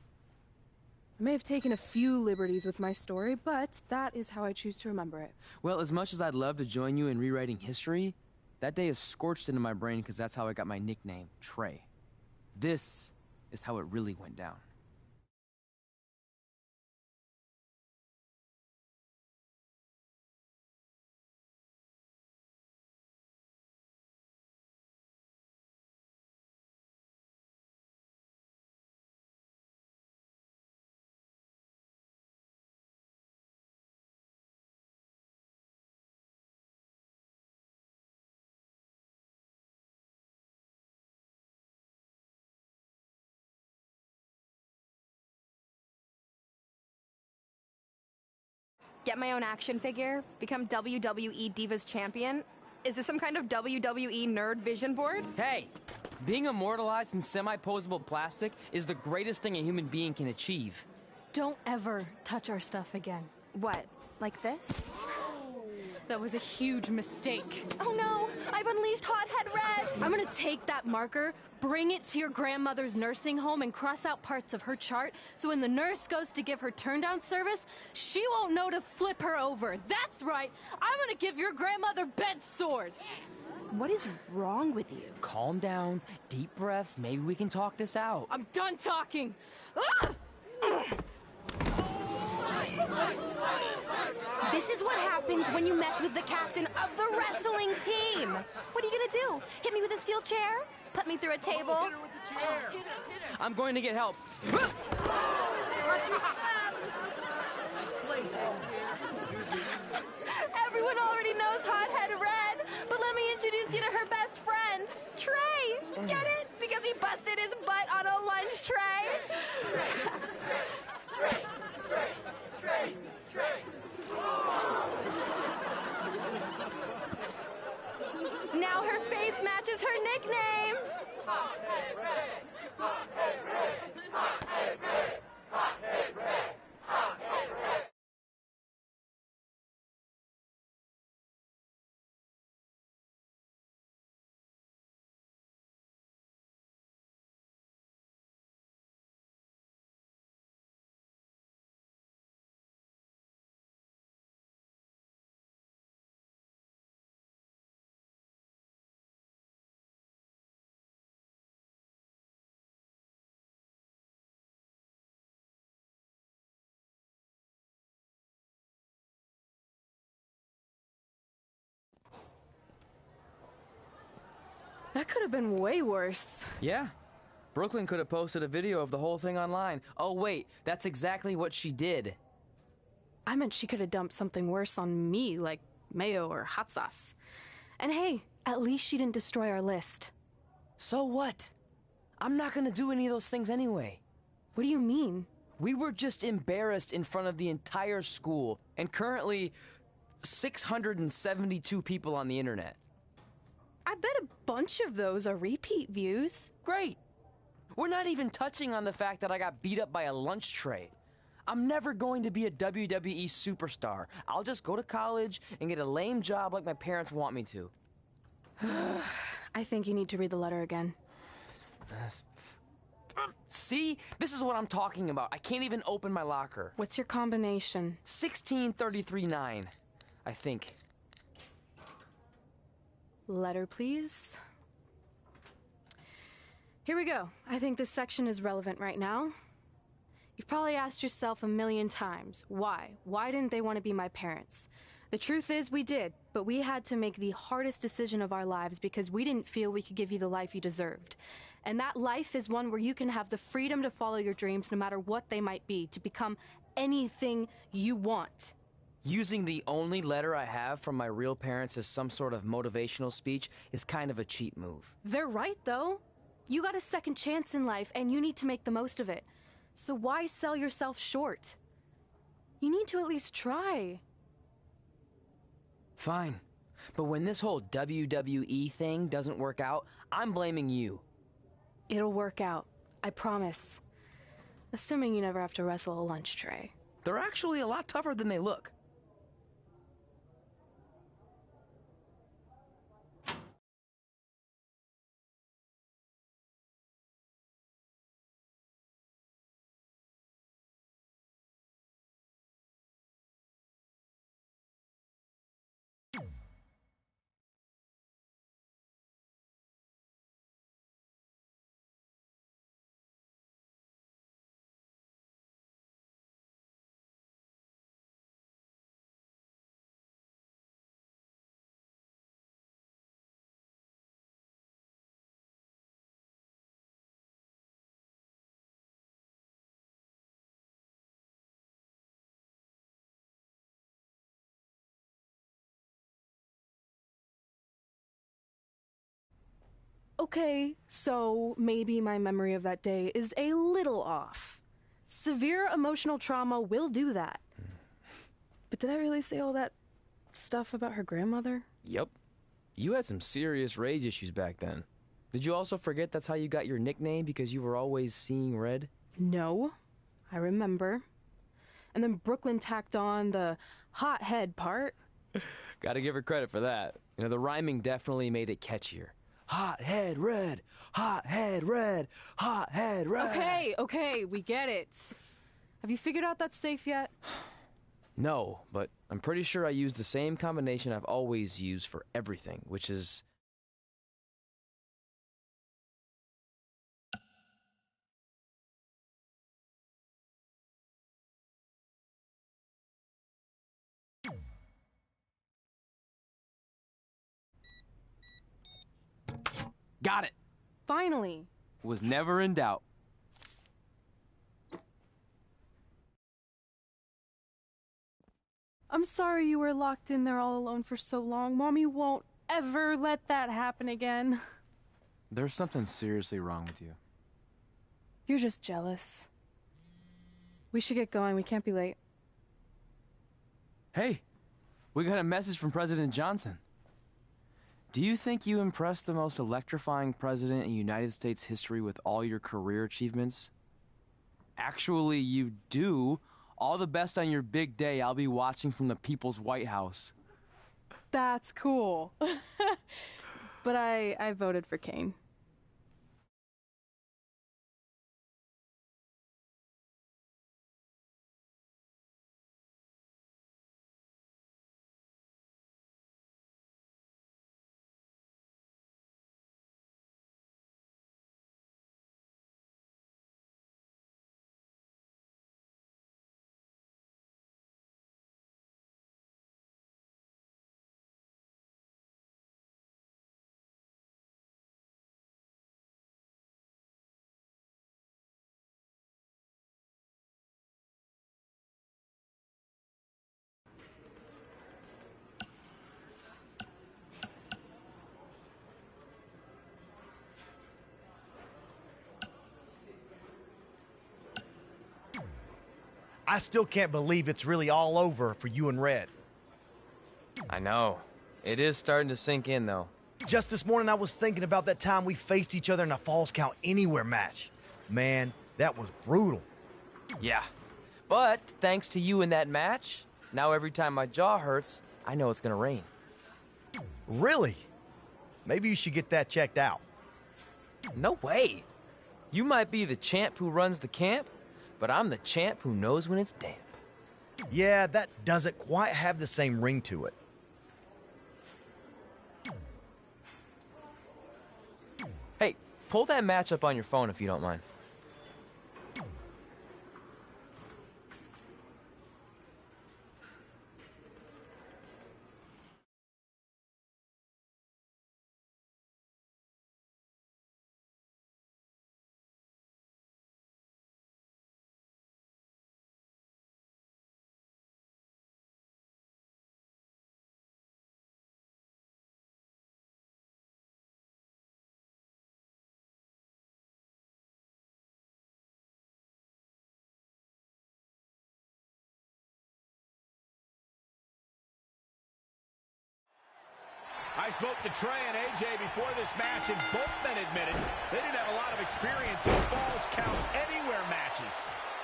I may have taken a few liberties with my story, but that is how I choose to remember it.
Well, as much as I'd love to join you in rewriting history, that day is scorched into my brain because that's how I got my nickname, Trey. This is how it really went down.
Get my own action figure? Become WWE Divas Champion? Is this some kind of WWE nerd vision board?
Hey! Being immortalized in semi-posable plastic is the greatest thing a human being can achieve.
Don't ever touch our stuff again.
What, like this?
That was a huge mistake.
Oh no, I've unleashed Hothead Red!
I'm gonna take that marker, bring it to your grandmother's nursing home, and cross out parts of her chart, so when the nurse goes to give her turn-down service, she won't know to flip her over. That's right, I'm gonna give your grandmother bed sores.
What is wrong with you?
Calm down, deep breaths, maybe we can talk this out.
I'm done talking.
This is what happens when you mess with the captain of the wrestling team. What are you gonna do? Hit me with a steel chair? Put me through a table?
Hit her with the chair.
I'm going to get help.
Everyone already knows Hothead Red, but let me introduce you to her best friend, Trey. Get it? Because he busted his butt on a lunch tray. Now her face matches her nickname. Hothead Red, Hothead Red, Hothead Red, Hothead Red, Hothead Red.
That could have been way worse.
Yeah. Brooklyn could have posted a video of the whole thing online. Oh, wait, that's exactly what she did.
I meant she could have dumped something worse on me, like mayo or hot sauce. And hey, at least she didn't destroy our list.
So what? I'm not gonna do any of those things anyway.
What do you mean?
We were just embarrassed in front of the entire school, and currently 672 people on the internet.
I bet a bunch of those are repeat views.
Great. We're not even touching on the fact that I got beat up by a lunch tray. I'm never going to be a WWE superstar. I'll just go to college and get a lame job like my parents want me to.
I think you need to read the letter again.
See? This is what I'm talking about. I can't even open my locker.
What's your combination?
1633-9, I think.
Letter, please. Here we go. I think this section is relevant right now. You've probably asked yourself a million times, why? Why didn't they want to be my parents? The truth is we did, but we had to make the hardest decision of our lives because we didn't feel we could give you the life you deserved. And that life is one where you can have the freedom to follow your dreams no matter what they might be, to become anything you want.
Using the only letter I have from my real parents as some sort of motivational speech is kind of a cheap move.
They're right, though. You got a second chance in life, and you need to make the most of it. So why sell yourself short? You need to at least try.
Fine. But when this whole WWE thing doesn't work out, I'm blaming you.
It'll work out. I promise. Assuming you never have to wrestle a lunch tray.
They're actually a lot tougher than they look.
Okay, so maybe my memory of that day is a little off. Severe emotional trauma will do that. But did I really say all that stuff about her grandmother?
Yep. You had some serious rage issues back then. Did you also forget that's how you got your nickname, because you were always seeing red?
No, I remember. And then Brooklyn tacked on the hot head part.
Gotta give her credit for that. You know, the rhyming definitely made it catchier. Hot head red, hot head red, hot head red.
Okay, we get it. Have you figured out that's safe yet?
No, but I'm pretty sure I used the same combination I've always used for everything, which is... Got it!
Finally.
Was never in doubt.
I'm sorry you were locked in there all alone for so long. Mommy won't ever let that happen again.
There's something seriously wrong with you.
You're just jealous. We should get going. We can't be late.
Hey, we got a message from President Johnson. Do you think you impressed the most electrifying president in United States history with all your career achievements? Actually, you do. All the best on your big day. I'll be watching from the People's White House.
That's cool. But I voted for Kane.
I still can't believe it's really all over for you and Red.
I know. It is starting to sink in, though.
Just this morning, I was thinking about that time we faced each other in a Falls Count Anywhere match. Man, that was brutal.
Yeah. But thanks to you in that match, now every time my jaw hurts, I know it's gonna rain.
Really? Maybe you should get that checked out.
No way. You might be the champ who runs the camp, but I'm the champ who knows when it's damp.
Yeah, that doesn't quite have the same ring to it.
Hey, pull that match up on your phone if you don't mind.
spoke to Trey and AJ before this match, and both men admitted they didn't have a lot of experience in Falls Count Anywhere matches.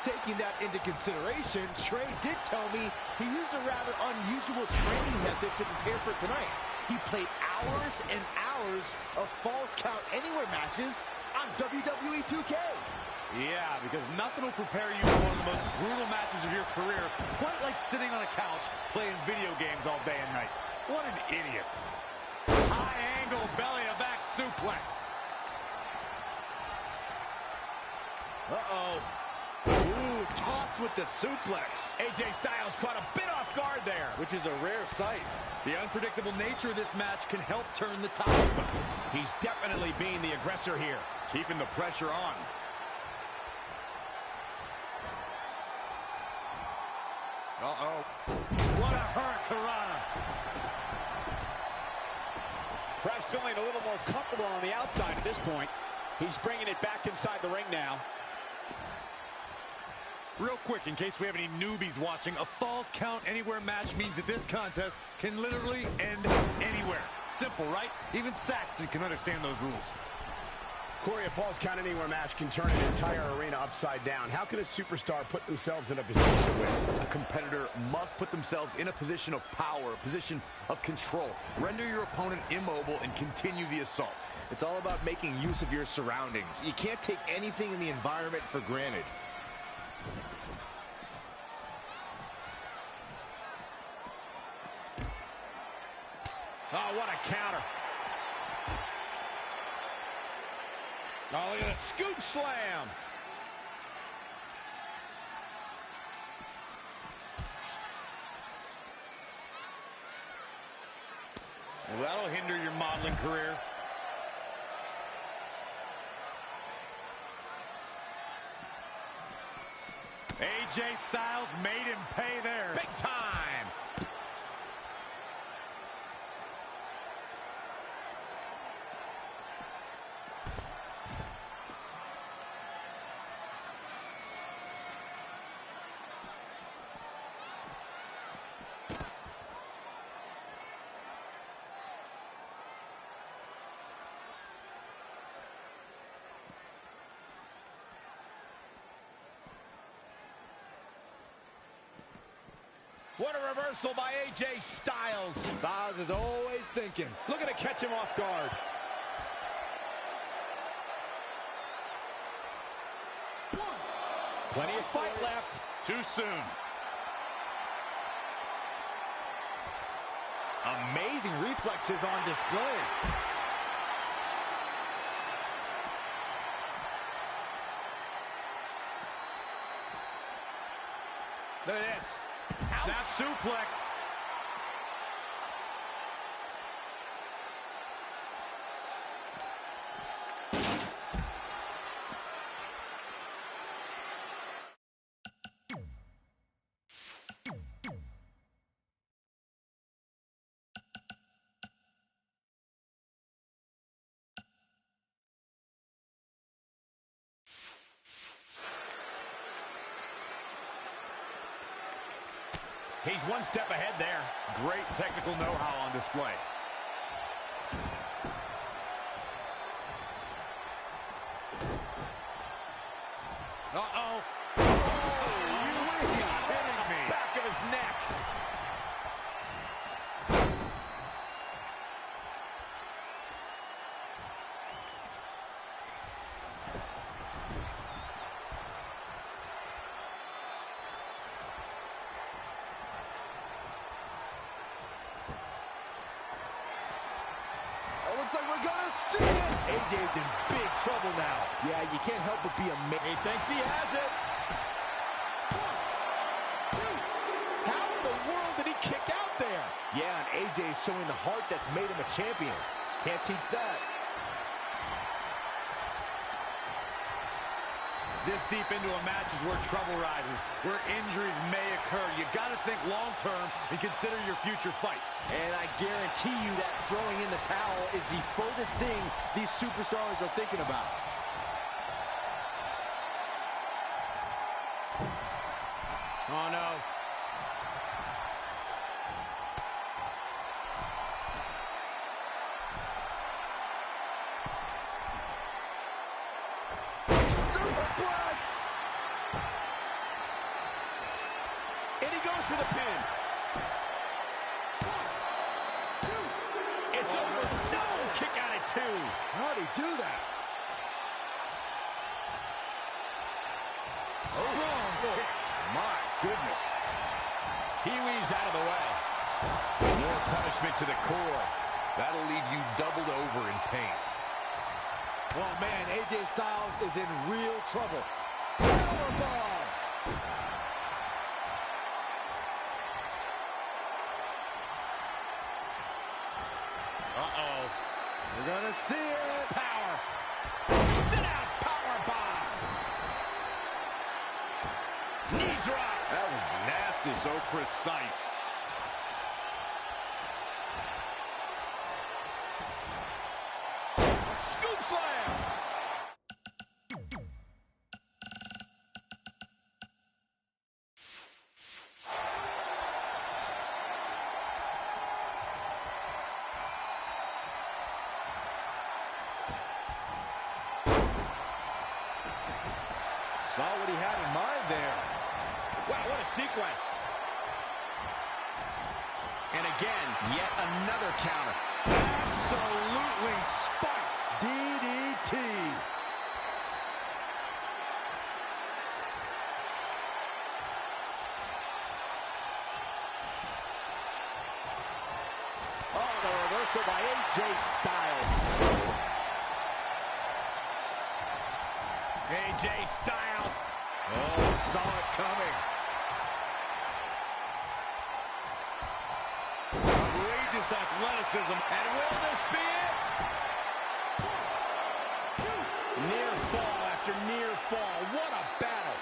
Taking that into consideration, Trey did tell me he used a rather unusual training method to prepare for tonight. He played hours and hours of Falls Count Anywhere matches on WWE 2K.
Yeah, because nothing will prepare you for one of the most brutal matches of your career, quite like sitting on a couch playing video games all day and night. What an idiot. High angle belly-to-back suplex.
Uh-oh. Ooh, tossed with the suplex.
AJ Styles caught a bit off guard there,
which is a rare sight.
The unpredictable nature of this match can help turn the tides, though.
He's definitely being the aggressor here.
Keeping the pressure on. Uh-oh. What a hurricanrana.
Perhaps feeling a little more comfortable on the outside at this point. He's bringing it back inside the ring now.
Real quick, in case we have any newbies watching, a Falls Count Anywhere match means that this contest can literally end anywhere. Simple, right? Even Saxton can understand those rules.
Corey, a Falls Count Anywhere match can turn an entire arena upside down. How can a superstar put themselves in a position to win?
A competitor must put themselves in a position of power, a position of control. Render your opponent immobile and continue the assault.
It's all about making use of your surroundings. You can't take anything in the environment for granted.
Oh, what a counter. Oh, look at it. Scoop slam.
Well, that'll hinder your modeling career. AJ Styles made him pay there.
Big time. What a reversal by AJ Styles.
Styles is always thinking.
Looking to catch him off guard. Plenty of fight left.
Too soon.
Amazing reflexes on display.
Look at this. Snap suplex.
He's one step ahead there.
Great technical know-how on display. Uh-oh. Oh, you kidding me?
Back of his neck.
Looks like we're gonna see it. AJ's in big trouble now. Yeah, you can't help but be amazed.
He thinks he has it.
1, 2. How in the world did he kick out there? Yeah, and AJ's showing the heart that's made him a champion. Can't teach that.
This deep into a match is where trouble rises, where injuries may occur. You got to think long-term and consider your future fights.
And I guarantee you that throwing in the towel is the furthest thing these superstars are thinking about.
Oh, no.
suplex!
And he goes for the pin. It's over. No! Kick out at 2.
How'd he do that?
Strong kick. My goodness.
He weaves out of the way.
More punishment to the core. That'll leave you doubled over in pain.
Oh, man, AJ Styles is in real trouble. Powerbomb!
Uh-oh.
We're gonna see it.
Power. Sit out. Powerbomb. Knee drop.
That was nasty. So precise.
Scoop slam.
Saw what he had in mind there.
Wow, what a sequence. And again, yet another counter.
Absolutely spiked. DDT.
Oh, the reversal by AJ Styles.
AJ Styles. Oh, saw it coming. Outrageous athleticism. And will this be it?
Near fall after near fall. What a battle.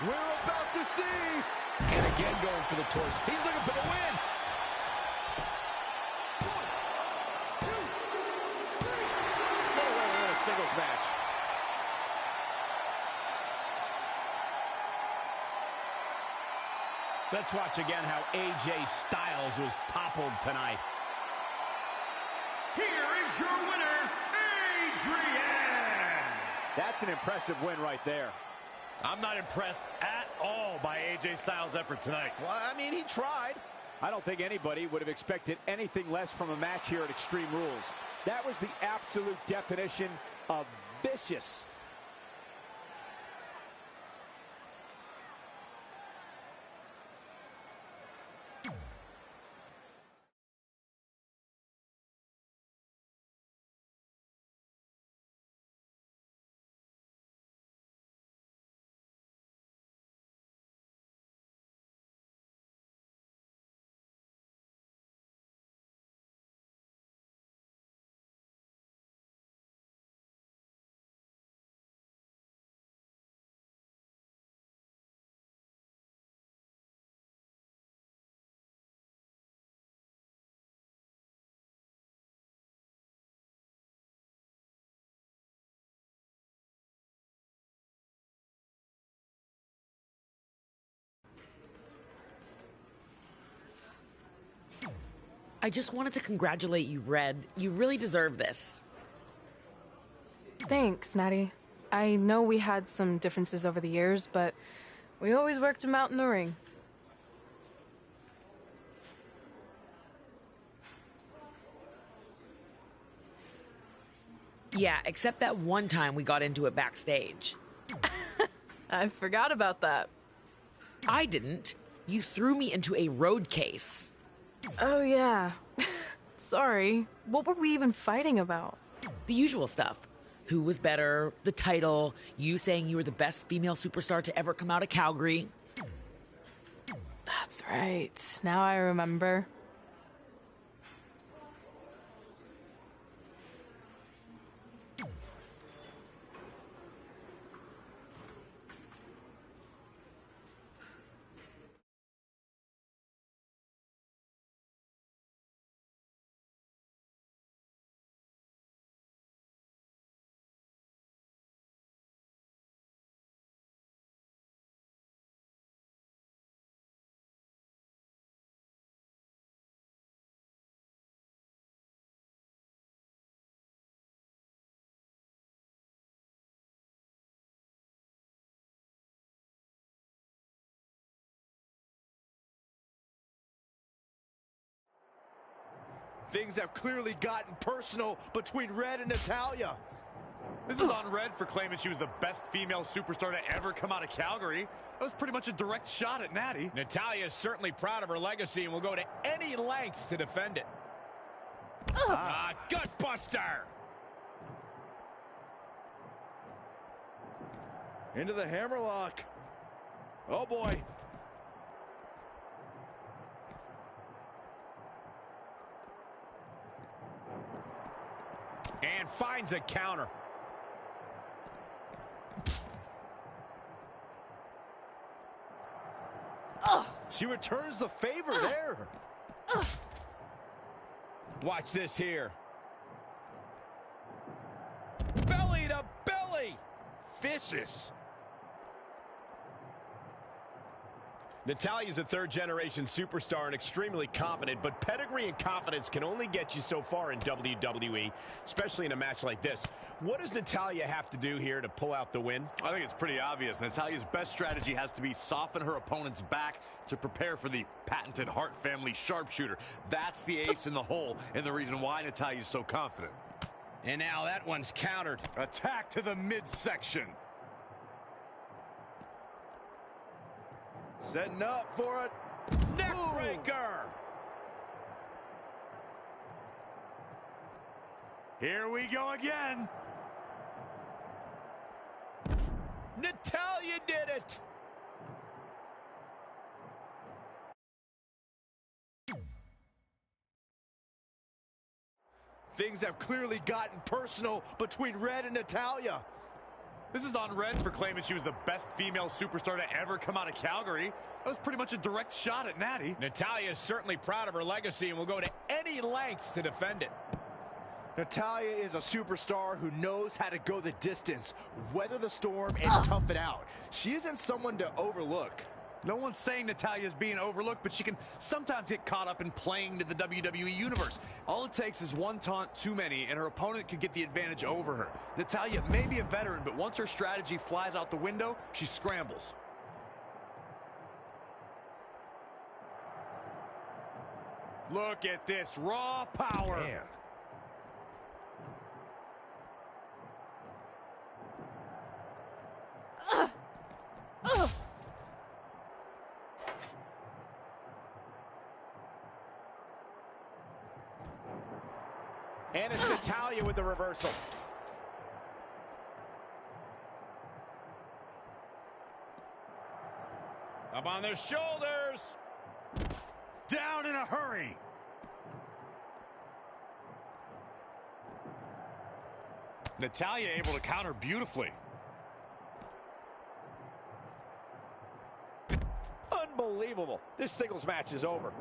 We're about to see.
And again going for the torso. He's looking for the win.
1, 2, 3.
No way to win a singles match. Let's watch again how AJ Styles was toppled tonight.
Here is your winner, Adrian.
That's an impressive win right there.
I'm not impressed at all by AJ Styles' effort tonight.
Well, I mean, he tried. I don't think anybody would have expected anything less from a match here at Extreme Rules. That was the absolute definition of vicious.
I just wanted to congratulate you, Red. You really deserve this.
Thanks, Natty. I know we had some differences over the years, but we always worked them out in the ring.
Yeah, except that one time we got into it backstage.
I forgot about that.
I didn't. You threw me into a road case.
Oh, yeah. Sorry. What were we even fighting about?
The usual stuff. Who was better, the title, you saying you were the best female superstar to ever come out of Calgary.
That's right. Now I remember.
Things have clearly gotten personal between Red and Natalya.
This is on Red for claiming she was the best female superstar to ever come out of Calgary. That was pretty much a direct shot at Natty.
Natalya is certainly proud of her legacy and will go to any lengths to defend it. Gut buster!
Into the hammerlock. Oh, boy.
And finds a counter.
She returns the favor there.
Watch this here. Belly to belly. Vicious. Natalya's a third-generation superstar and extremely confident, but pedigree and confidence can only get you so far in WWE, especially in a match like this. What does Natalya have to do here to pull out the win?
I think it's pretty obvious. Natalya's best strategy has to be soften her opponent's back to prepare for the patented Hart family sharpshooter. That's the ace in the hole and the reason why Natalya's so confident.
And now that one's countered.
Attack to the midsection.
Setting up for a neckbreaker.
Here we go again.
Natalya did it. Things have clearly gotten personal between Red and Natalya.
This is on Red for claiming she was the best female superstar to ever come out of Calgary. That was pretty much a direct shot at Natty.
Natalya is certainly proud of her legacy and will go to any lengths to defend it.
Natalya is a superstar who knows how to go the distance, weather the storm, and tough it out. She isn't someone to overlook.
No one's saying Natalya's being overlooked, but she can sometimes get caught up in playing to the WWE Universe. All it takes is one taunt too many, and her opponent could get the advantage over her. Natalya may be a veteran, but once her strategy flies out the window, she scrambles.
Look at this raw power.
Man.
And it's Natalya with the reversal. Up on their shoulders.
Down in a hurry.
Natalya able to counter beautifully.
Unbelievable. This singles match is over.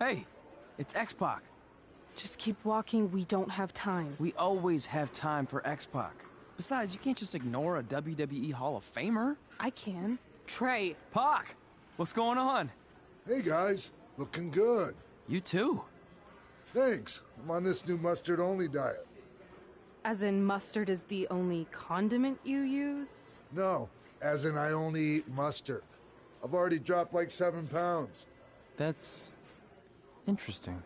Hey, it's X-Pac.
Just keep walking, we don't have time.
We always have time for X-Pac. Besides, you can't just ignore a WWE Hall of Famer.
I can. Trey.
Pac, what's going on?
Hey guys, looking good.
You too.
Thanks. I'm on this new mustard-only diet.
As in mustard is the only condiment you use?
No, as in I only eat mustard. I've already dropped like 7 pounds.
That's interesting.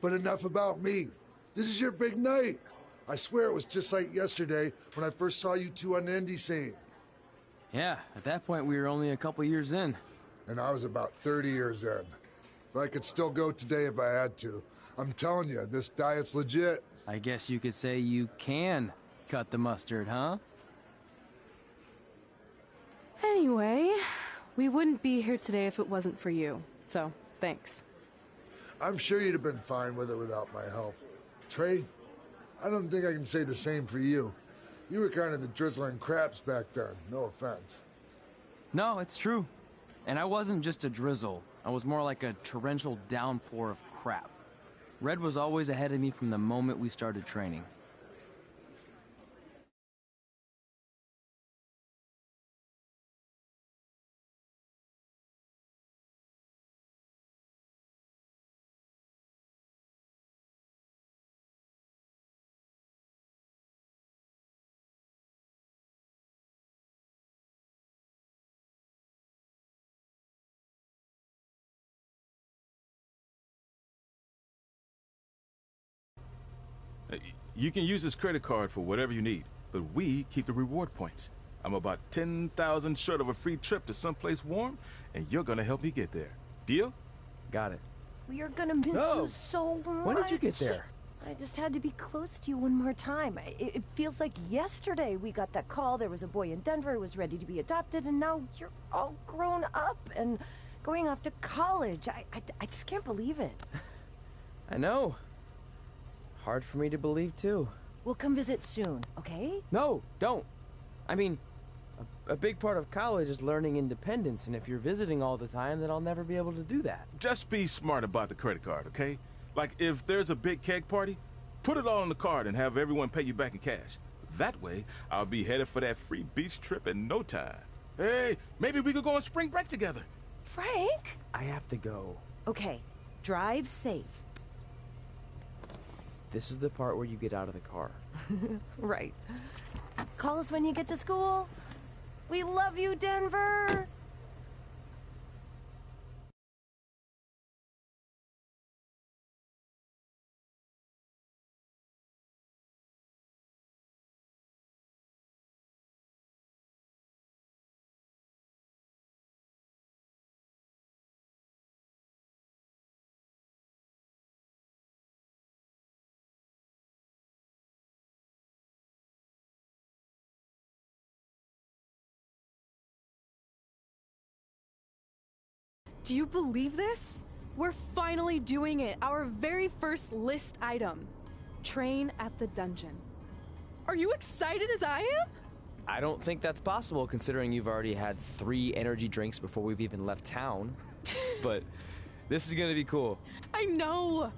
But enough about me. This is your big night. I swear it was just like yesterday when I first saw you two on the indie scene.
Yeah, at that point we were only a couple years in.
And I was about 30 years in. But I could still go today if I had to. I'm telling you, this diet's legit.
I guess you could say you can cut the mustard, huh?
Anyway, we wouldn't be here today if it wasn't for you. So, thanks.
I'm sure you'd have been fine with it without my help. Trey, I don't think I can say the same for you. You were kind of the drizzling craps back then, no offense.
No, it's true. And I wasn't just a drizzle. I was more like a torrential downpour of crap. Red was always ahead of me from the moment we started training.
You can use this credit card for whatever you need, but we keep the reward points. I'm about 10,000 short of a free trip to someplace warm, and you're gonna help me get there. Deal?
Got it.
We are gonna miss you so much.
When did you get there?
I just had to be close to you one more time. It feels like yesterday we got that call. There was a boy in Denver who was ready to be adopted, and now you're all grown up and going off to college. I just can't believe it.
I know. Hard for me to believe, too.
We'll come visit soon, okay?
No, don't. I mean, a big part of college is learning independence, and if you're visiting all the time, then I'll never be able to do that.
Just be smart about the credit card, okay? Like, if there's a big keg party, put it all on the card and have everyone pay you back in cash. That way, I'll be headed for that free beach trip in no time. Hey, maybe we could go on spring break together.
Frank?
I have to go.
Okay, drive safe.
This is the part where you get out of the car.
Right. Call us when you get to school. We love you, Denver!
Do you believe this? We're finally doing it. Our very first list item. Train at the dungeon. Are you excited as I am?
I don't think that's possible, considering you've already had 3 energy drinks before we've even left town. But this is gonna be cool.
I know.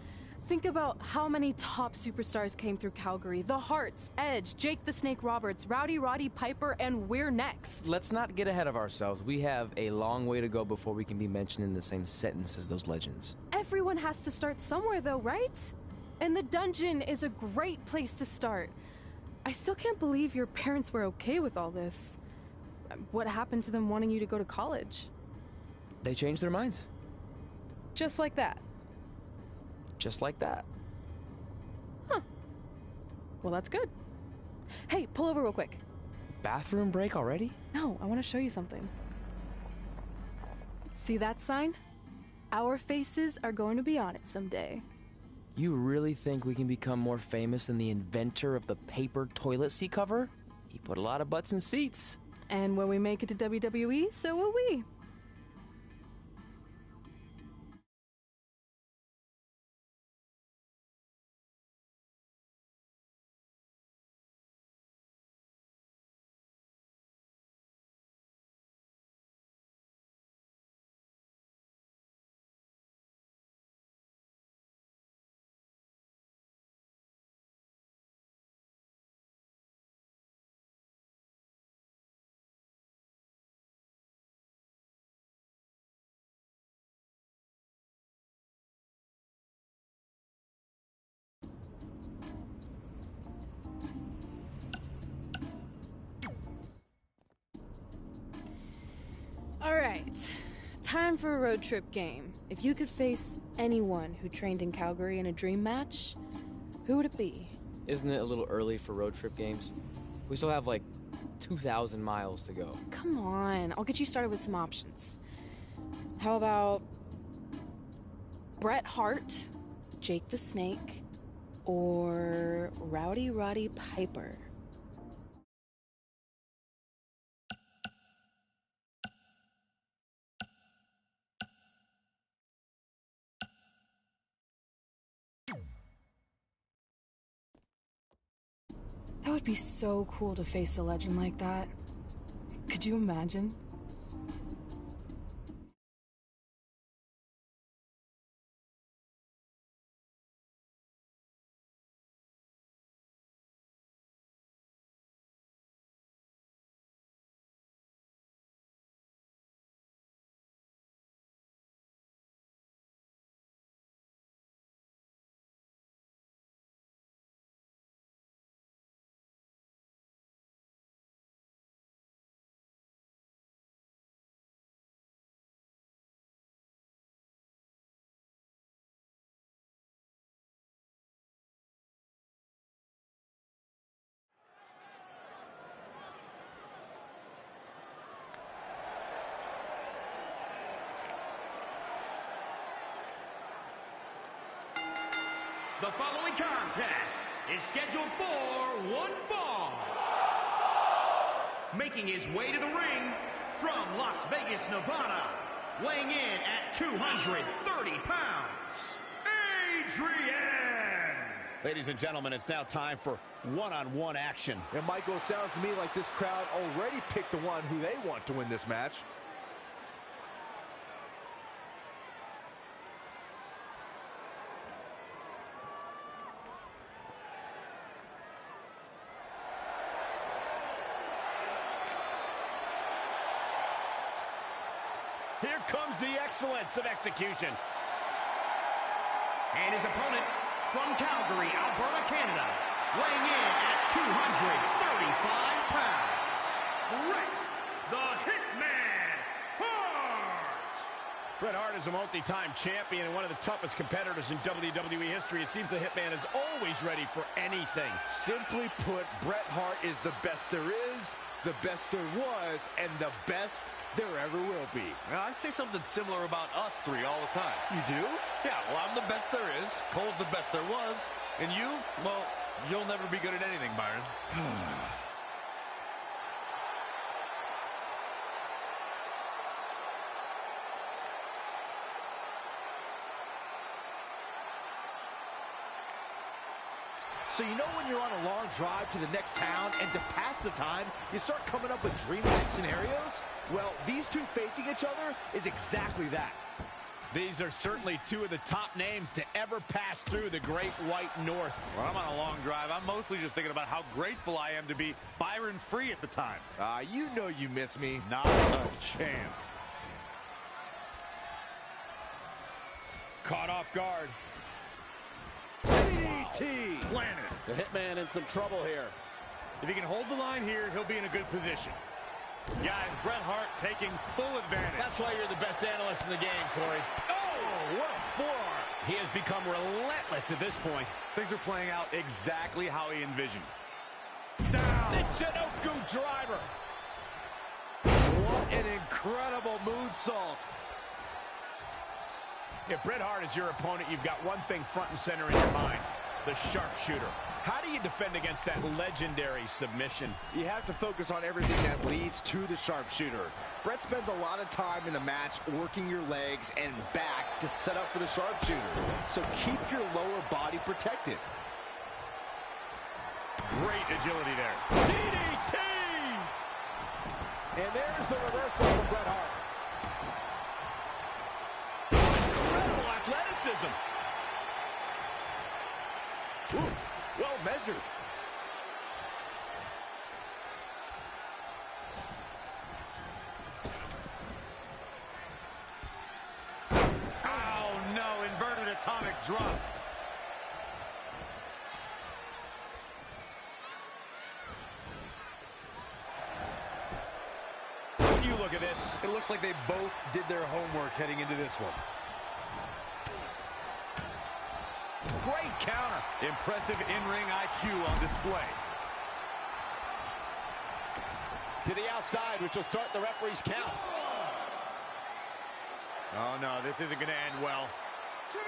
Think about how many top superstars came through Calgary. The Hearts, Edge, Jake the Snake Roberts, Rowdy Roddy Piper, and we're next.
Let's not get ahead of ourselves. We have a long way to go before we can be mentioned in the same sentence as those legends.
Everyone has to start somewhere though, right? And the dungeon is a great place to start. I still can't believe your parents were okay with all this. What happened to them wanting you to go to college?
They changed their minds.
Just like that.
Just like that.
Huh. Well, that's good. Hey, pull over real quick.
Bathroom break already?
No, I want to show you something. See that sign? Our faces are going to be on it someday.
You really think we can become more famous than the inventor of the paper toilet seat cover? He put a lot of butts in seats.
And when we make it to WWE, so will we. All right, time for a road trip game. If you could face anyone who trained in Calgary in a dream match, who would it be?
Isn't it a little early for road trip games? We still have like 2,000 miles to go.
Come on, I'll get you started with some options. How about Bret Hart, Jake the Snake, or Rowdy Roddy Piper? That would be so cool to face a legend like that. Could you imagine?
The following contest is scheduled for one fall. Making his way to the ring from Las Vegas, Nevada, weighing in at 230 pounds, Adrian!
Ladies and gentlemen, it's now time for one-on-one action.
And Michael, it sounds to me like this crowd already picked the one who they want to win this match.
Here comes the excellence of execution.
And his opponent from Calgary, Alberta, Canada, weighing in at 235 pounds, Bret the Hitman Hart!
Bret Hart is a multi-time champion and one of the toughest competitors in WWE history. It seems the Hitman is always ready for anything.
Simply put, Bret Hart is the best there is, the best there was, and the best there ever will be.
I say something similar about us three all the time.
You do?
Yeah, well, I'm the best there is. Cole's the best there was. And you, well, you'll never be good at anything, Byron.
So you know when you're on a long drive to the next town and to pass the time, you start coming up with dreamlike scenarios? Well, these two facing each other is exactly that.
These are certainly two of the top names to ever pass through the Great White North.
When I'm on a long drive, I'm mostly just thinking about how grateful I am to be Byron free at the time.
You know you miss me.
Not a chance.
Caught off guard.
DDT!
Planet.
The Hitman in some trouble here.
If he can hold the line here, he'll be in a good position. Guys, Bret Hart taking full advantage.
That's why you're the best analyst in the game, Corey.
Oh, what a forearm.
He has become relentless at this point.
Things are playing out exactly how he envisioned.
Down. The Chinoku driver.
What an incredible moonsault.
If Bret Hart is your opponent, you've got one thing front and center in your mind: the sharpshooter. How do you defend against that legendary submission?
You have to focus on everything that leads to the sharpshooter. Bret spends a lot of time in the match working your legs and back to set up for the sharpshooter. So keep your lower body protected.
Great agility there.
DDT!
And there's the reversal from Bret Hart.
Incredible athleticism.
Ooh, well measured.
Oh no, inverted atomic drop.
When you look at this,
it looks like they both did their homework heading into this one.
Great counter.
Impressive in-ring IQ on display.
To the outside, which will start the referee's count.
Oh, no, this isn't going to end well.
2,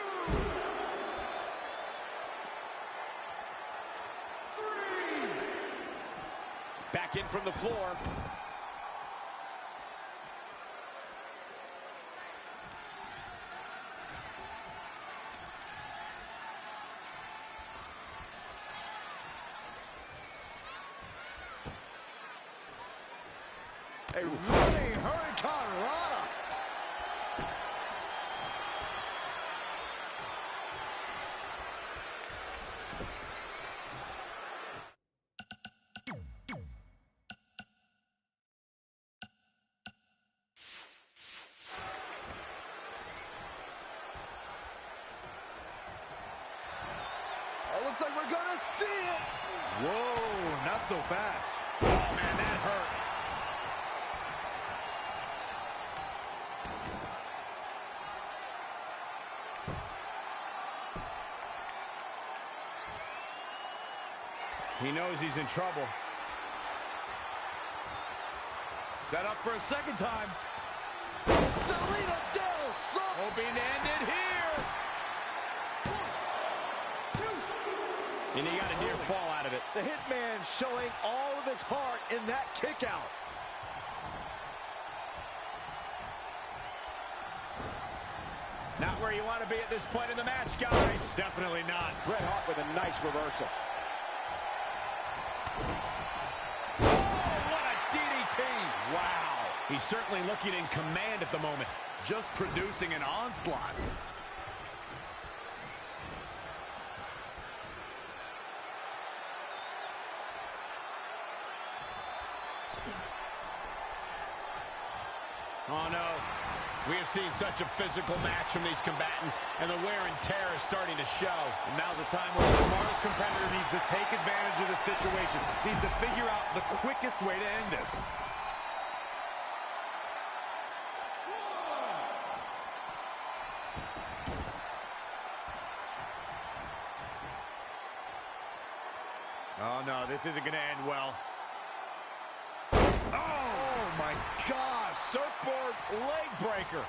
3.
Back in from the floor.
A running Hurricane Rana. Oh, looks like we're gonna see it.
Whoa, not so fast. Oh, man, that hurt. He knows he's in trouble.
Set up for a second time.
Selena Del Sol.
Hoping to end it here.
1, 2.
And he got a near fall out of it.
The Hitman showing all of his heart in that kick out.
Not where you want to be at this point in the match, guys.
Definitely not.
Bret Hart with a nice reversal. Oh, what a DDT.
Wow.
He's certainly looking in command at the moment.
Just producing an onslaught.
Oh, no. We have seen such a physical match from these combatants, and the wear and tear is starting to show.
And now's the time where the smartest competitor needs to take advantage of the situation. Needs to figure out the quickest way to end this.
Oh, no, this isn't going to end well.
Oh my gosh, surfboard leg breaker.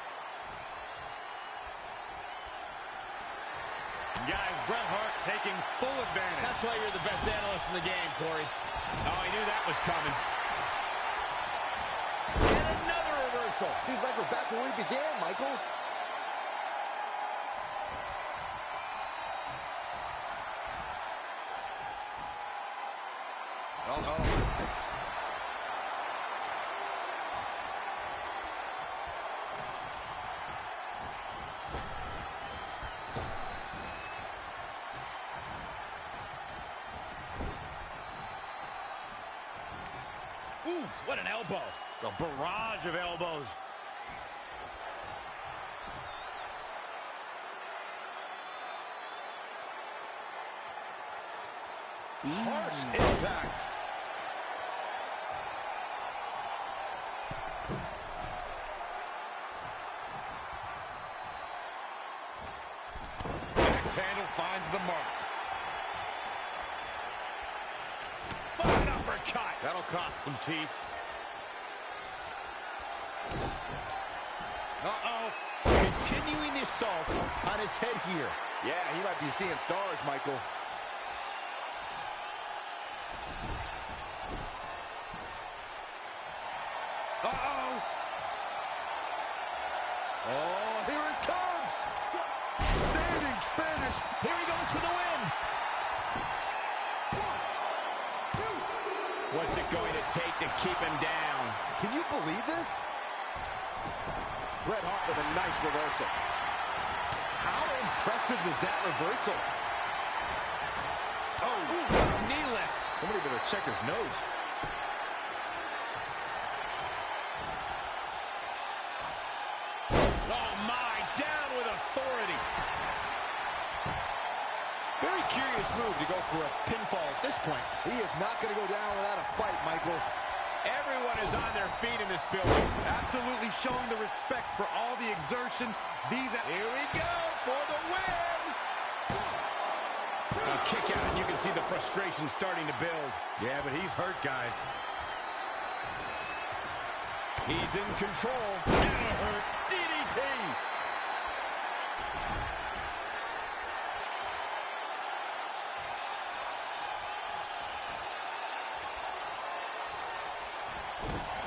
Guys, Bret Hart taking full advantage.
That's why you're the best analyst in the game, Corey.
Oh, I knew that was coming.
And another reversal. Seems like we're back where we began, Michael.
Uh-oh.
Ooh, what an elbow.
A barrage of elbows.
Harsh impact.
Axe handle finds the mark.
What an uppercut.
That'll cost some teeth.
Uh-oh. Continuing the assault on his head here.
Yeah, he might be seeing stars, Michael.
Uh-oh.
Oh, here it comes. Standing Spanish.
Here he goes for the win.
1, 2.
What's it going to take to keep him down?
Can you believe this?
Bret Hart with a nice reversal.
How impressive is that reversal?
Oh, knee lift.
Somebody better check his nose.
Oh, my. Down with authority. Very curious move to go for a pinfall at this point.
He is not going to go down without a fight, Michael.
Everyone is on their feet in this building.
Absolutely showing the respect for all the exertion. Here
we go for the win.
A kick out, and you can see the frustration starting to build.
Yeah, but he's hurt, guys.
He's in control. Hurt. DDT.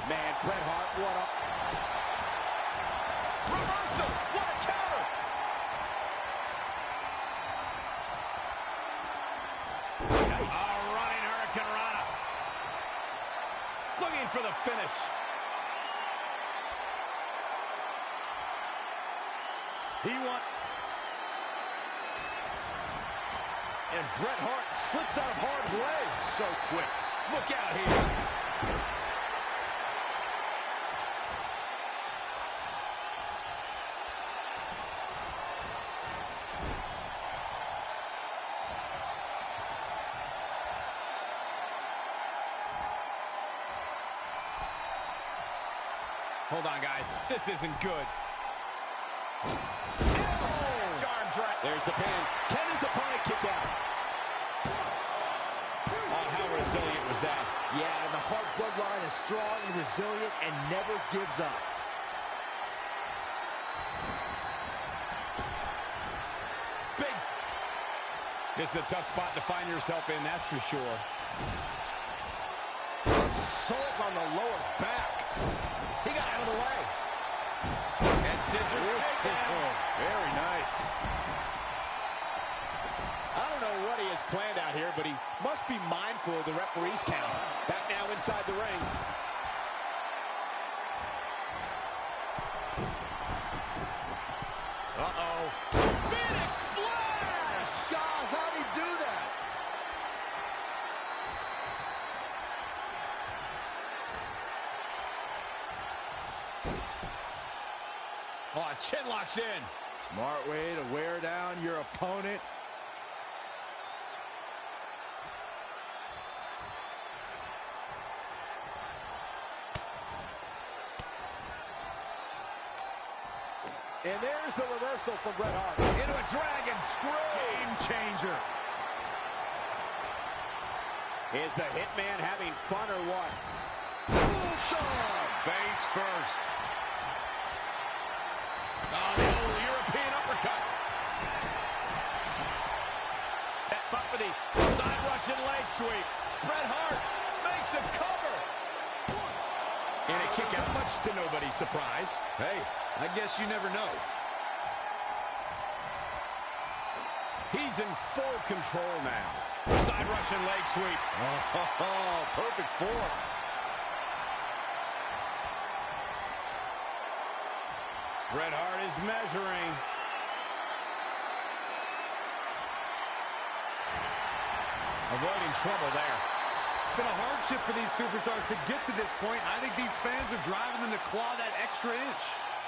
Man, Bret Hart, what a... Reversal! What a counter! A running Hurricane Rana. Looking for the finish.
He won. And Bret Hart slips out of Hart's legs so quick.
Look out here. Hold on, guys. This isn't good.
There's the pin. Can his opponent kick out?
Oh, how resilient was that?
Yeah, and the Hart bloodline is strong and resilient and never gives up.
Big. This is a tough spot to find yourself in, that's for sure.
Assault on the lower back. He got out of the way.
And scissors takedown.
Very nice. I don't know what he has planned out here, but he must be mindful of the referee's count. Back now inside the ring. Uh-oh. Phoenix Splash!
Guys, how'd he do that?
Oh, chin locks in.
Smart way to wear down your opponent.
And there's the reversal from Bret Hart.
Into a dragon screw.
Game changer. Is the Hitman having fun or what?
Face first. Oh, the old European uppercut. Set up for the side Russian leg sweep. Bret Hart makes a cover. And a kick out, much to nobody's surprise.
Hey, I guess you never know.
He's in full control now. Side Russian leg sweep.
Oh, perfect form.
Bret Hart is measuring. Avoiding trouble there.
It's been a hardship for these superstars to get to this point. I think these fans are driving them to claw that extra inch.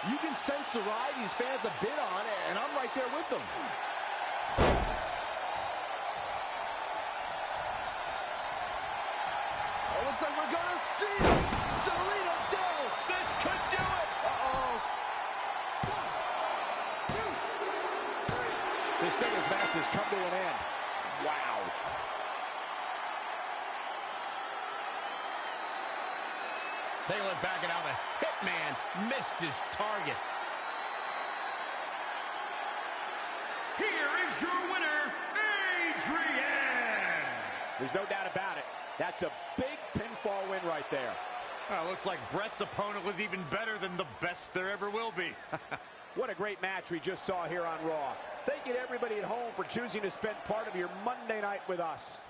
You can sense the ride these fans have been on, and I'm right there with them. Oh, looks like we're gonna see Selena Dose.
This could do it.
Uh-oh.
This singles match has come to an end. Wow.
Take a look back at how the Hitman missed his target. Here is your winner, Adrian.
There's no doubt about it. That's a big pinfall win right there.
Well, looks like Bret's opponent was even better than the best there ever will be.
What a great match we just saw here on Raw. Thank you to everybody at home for choosing to spend part of your Monday night with us.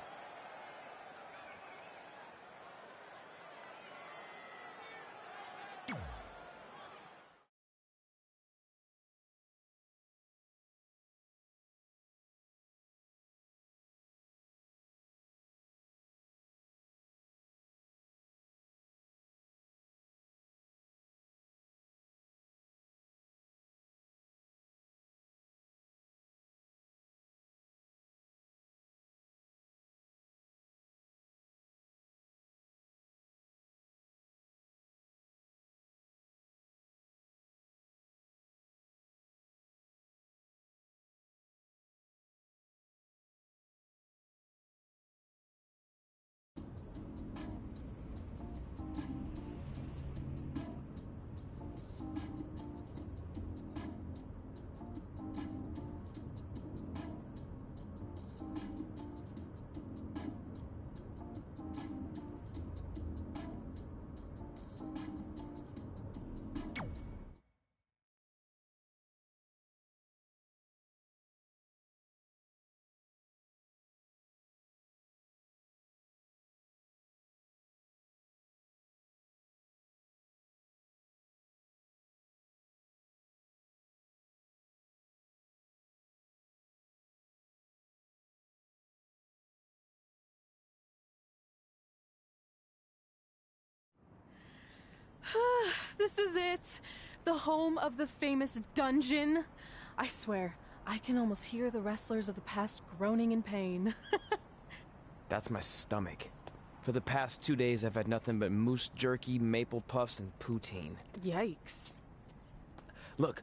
This is it. The home of the famous dungeon. I swear, I can almost hear the wrestlers of the past groaning in pain.
That's my stomach. For the past 2 days, I've had nothing but moose jerky, maple puffs, and poutine.
Yikes.
Look,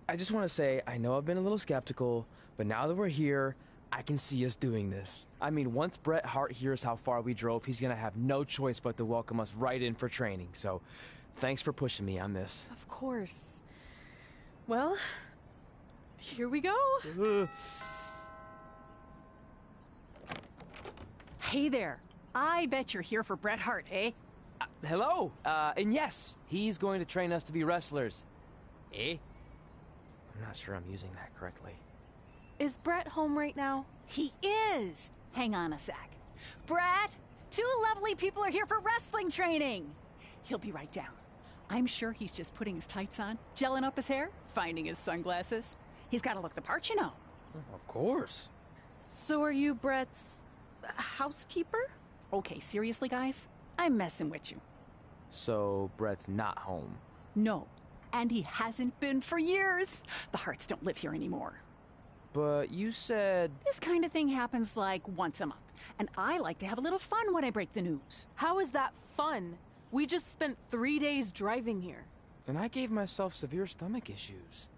I just want to say, I know I've been a little skeptical, but now that we're here, I can see us doing this. I mean, once Bret Hart hears how far we drove, he's gonna have no choice but to welcome us right in for training. So, thanks for pushing me on this.
Of course. Well, here we go.
Hey there. I bet you're here for Bret Hart, eh?
Hello. And yes, he's going to train us to be wrestlers. Eh? I'm not sure I'm using that correctly.
Is Bret home right now?
He is. Hang on a sec. Bret, 2 lovely people are here for wrestling training. He'll be right down. I'm sure he's just putting his tights on, gelling up his hair, finding his sunglasses. He's got to look the part, you know.
Of course.
So are you Bret's housekeeper?
Okay, seriously, guys? I'm messing with you.
So Bret's not home?
No, and he hasn't been for years. The Harts don't live here anymore.
But you said...
This kind of thing happens like once a month, and I like to have a little fun when I break the news.
How is that fun? We just spent 3 days driving here.
And I gave myself severe stomach issues.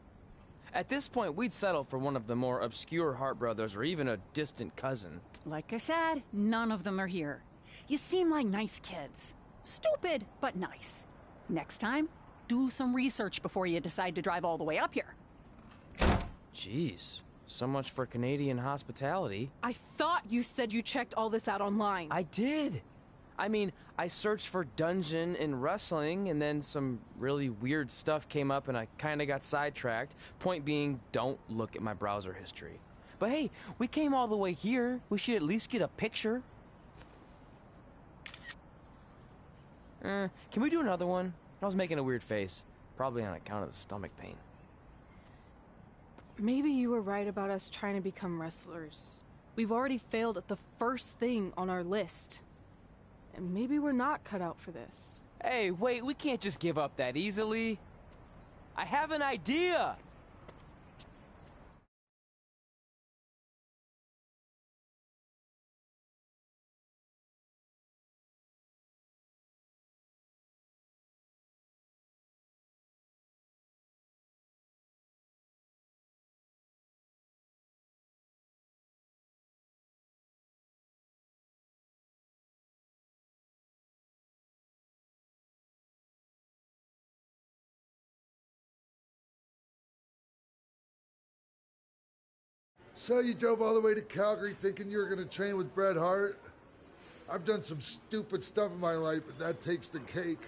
At this point, we'd settle for one of the more obscure Hart brothers or even a distant cousin.
Like I said, none of them are here. You seem like nice kids. Stupid, but nice. Next time, do some research before you decide to drive all the way up here.
Jeez. So much for Canadian hospitality.
I thought you said you checked all this out online.
I did. I mean, I searched for dungeon in wrestling, and then some really weird stuff came up, and I kind of got sidetracked. Point being, don't look at my browser history. But hey, we came all the way here. We should at least get a picture. Can we do another one? I was making a weird face. Probably on account of the stomach pain.
Maybe you were right about us trying to become wrestlers. We've already failed at the first thing on our list. And maybe we're not cut out for this.
Hey, wait, we can't just give up that easily. I have an idea!
So you drove all the way to Calgary thinking you were going to train with Bret Hart? I've done some stupid stuff in my life, but that takes the cake.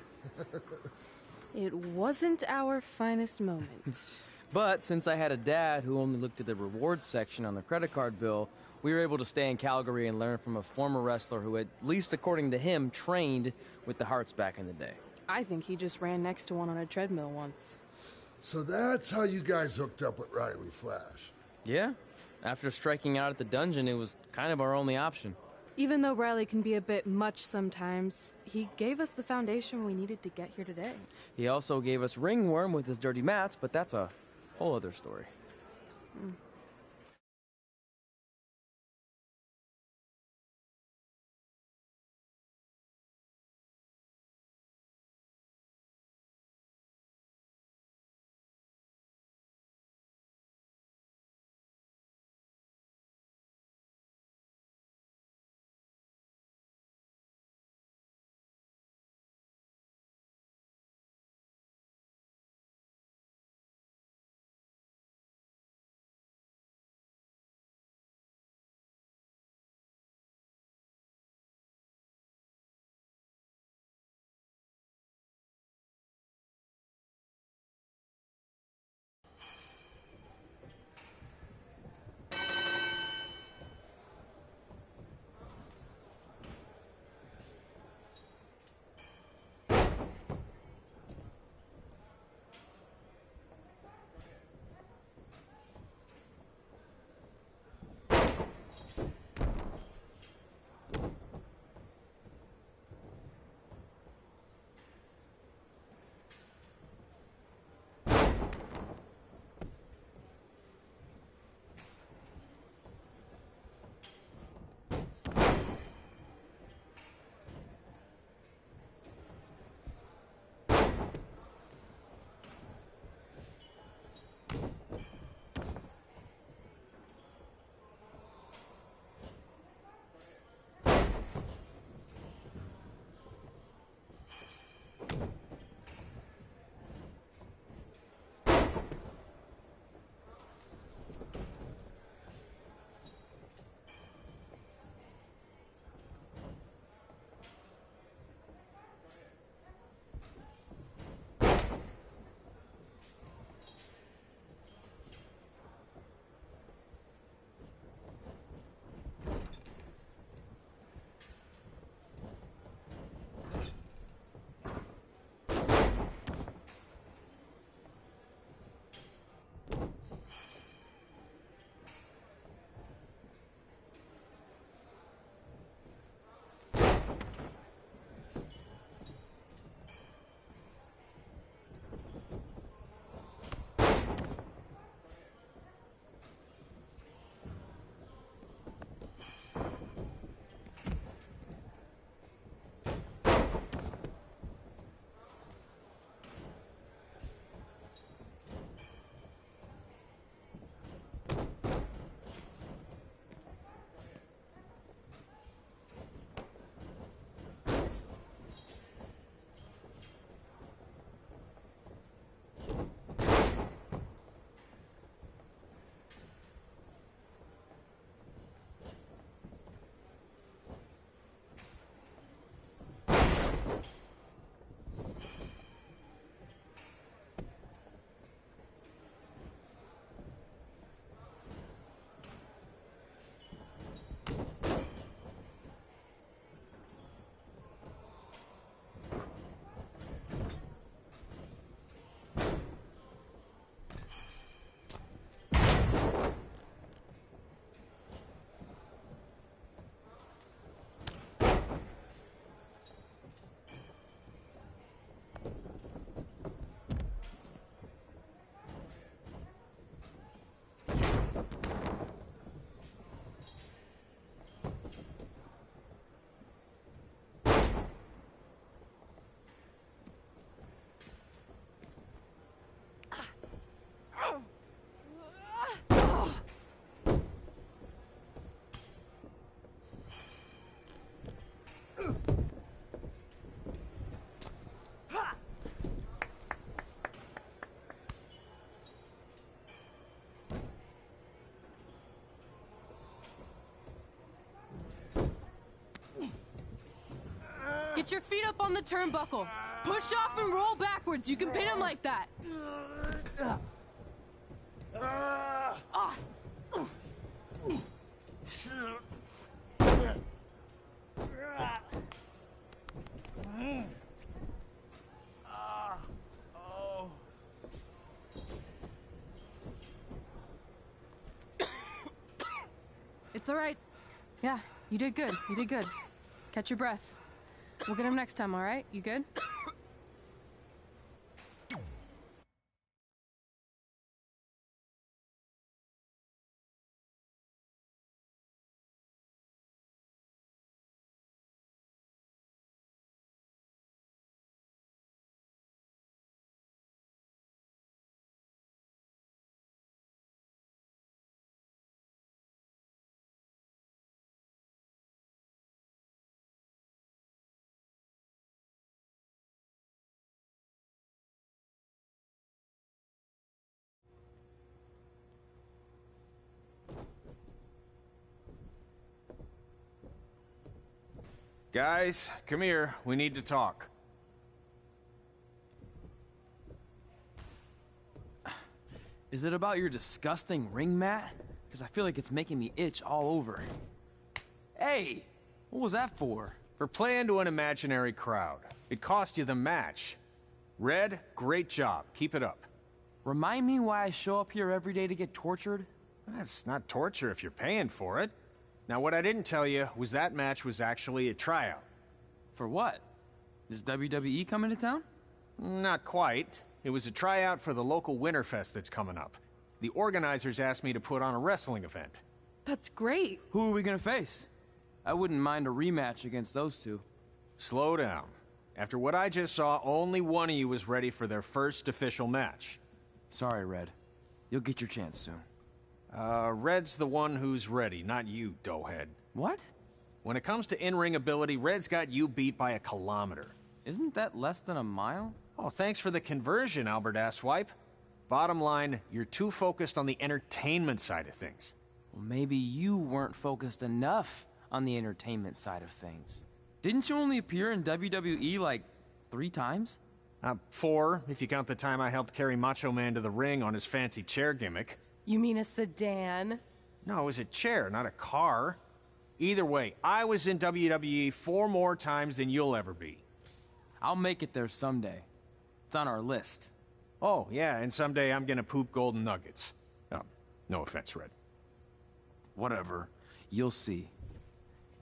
It wasn't our finest moment.
But since I had a dad who only looked at the rewards section on the credit card bill, we were able to stay in Calgary and learn from a former wrestler who, at least according to him, trained with the Harts back in the day.
I think he just ran next to one on a treadmill once.
So that's how you guys hooked up with Riley Flash.
Yeah. After striking out at the dungeon, it was kind of our only option.
Even though Riley can be a bit much sometimes, he gave us the foundation we needed to get here today.
He also gave us Ringworm with his dirty mats, but that's a whole other story.
Get your feet up on the turnbuckle. Push off and roll backwards. You can pin him like that. It's all right. Yeah, you did good. You did good. Catch your breath. We'll get him next time, all right? You good?
Guys, come here. We need to talk.
Is it about your disgusting ring mat? Because I feel like it's making me itch all over. Hey! What was that for?
For playing to an imaginary crowd. It cost you the match. Red, great job. Keep it up.
Remind me why I show up here every day to get tortured?
That's not torture if you're paying for it. Now, what I didn't tell you was that match was actually a tryout.
For what? Is WWE coming to town?
Not quite. It was a tryout for the local Winterfest that's coming up. The organizers asked me to put on a wrestling event.
That's great.
Who are we gonna face? I wouldn't mind a rematch against those two.
Slow down. After what I just saw, only one of you was ready for their first official match.
Sorry, Red. You'll get your chance soon.
Red's the one who's ready, not you, doughhead.
What?
When it comes to in-ring ability, Red's got you beat by a kilometer.
Isn't that less than a mile?
Oh, thanks for the conversion, Albert Asswipe. Bottom line, you're too focused on the entertainment side of things.
Well, maybe you weren't focused enough on the entertainment side of things. Didn't you only appear in WWE like 3 times?
4, if you count the time I helped carry Macho Man to the ring on his fancy chair gimmick.
You mean a sedan?
No, it was a chair, not a car. Either way, I was in WWE 4 more times than you'll ever be.
I'll make it there someday. It's on our list.
Oh, yeah, and someday I'm gonna poop golden nuggets. Oh, no offense, Red.
Whatever. You'll see.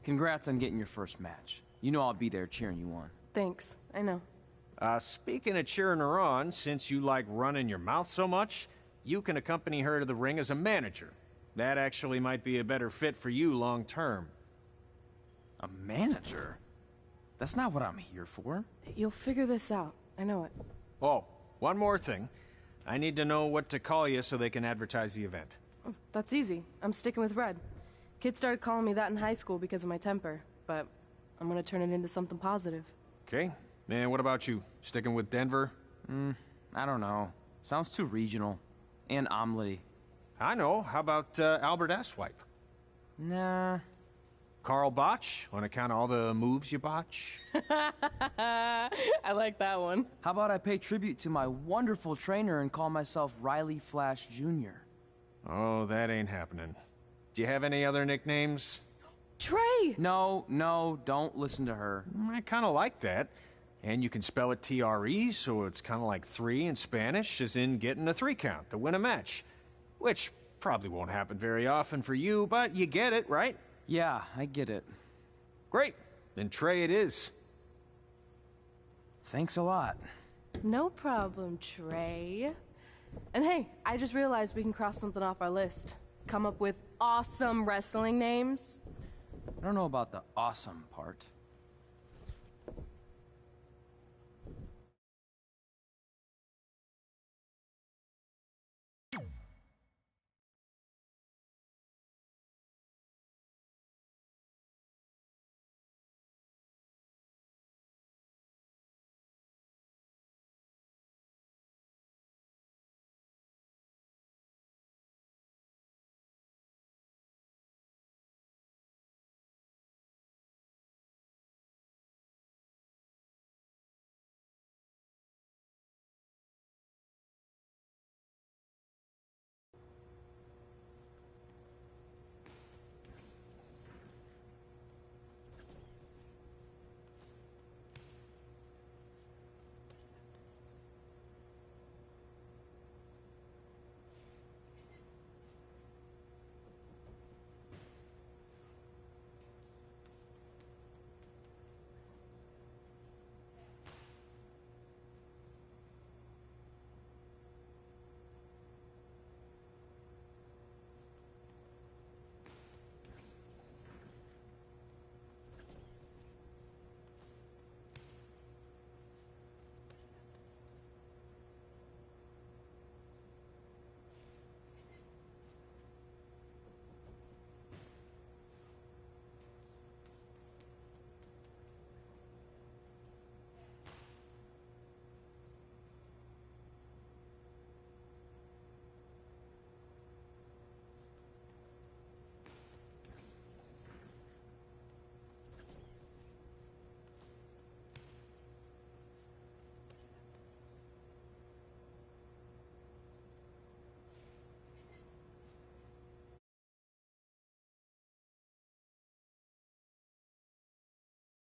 Congrats on getting your first match. You know I'll be there cheering you on.
Thanks, I know.
Speaking of cheering her on, since you like running your mouth so much, you can accompany her to the ring as a manager. That actually might be a better fit for you long term.
A manager? That's not what I'm here for.
You'll figure this out. I know it.
Oh, one more thing. I need to know what to call you so they can advertise the event.
Oh, that's easy. I'm sticking with Red. Kids started calling me that in high school because of my temper, but I'm gonna turn it into something positive.
Okay. And what about you? Sticking with Denver?
I don't know. Sounds too regional. And omelette-y.
I know. How about Albert Asswipe?
Nah.
Carl Botch, on account of all the moves you botch?
I like that one.
How about I pay tribute to my wonderful trainer and call myself Riley Flash Jr.?
Oh, that ain't happening. Do you have any other nicknames?
Trey!
No, don't listen to her.
I kind of like that. And you can spell it T-R-E, so it's kind of like 3 in Spanish, as in getting a 3 count to win a match. Which probably won't happen very often for you, but you get it, right?
Yeah, I get it.
Great. Then Trey it is.
Thanks a lot.
No problem, Trey. And hey, I just realized we can cross something off our list. Come up with awesome wrestling names.
I don't know about the awesome part.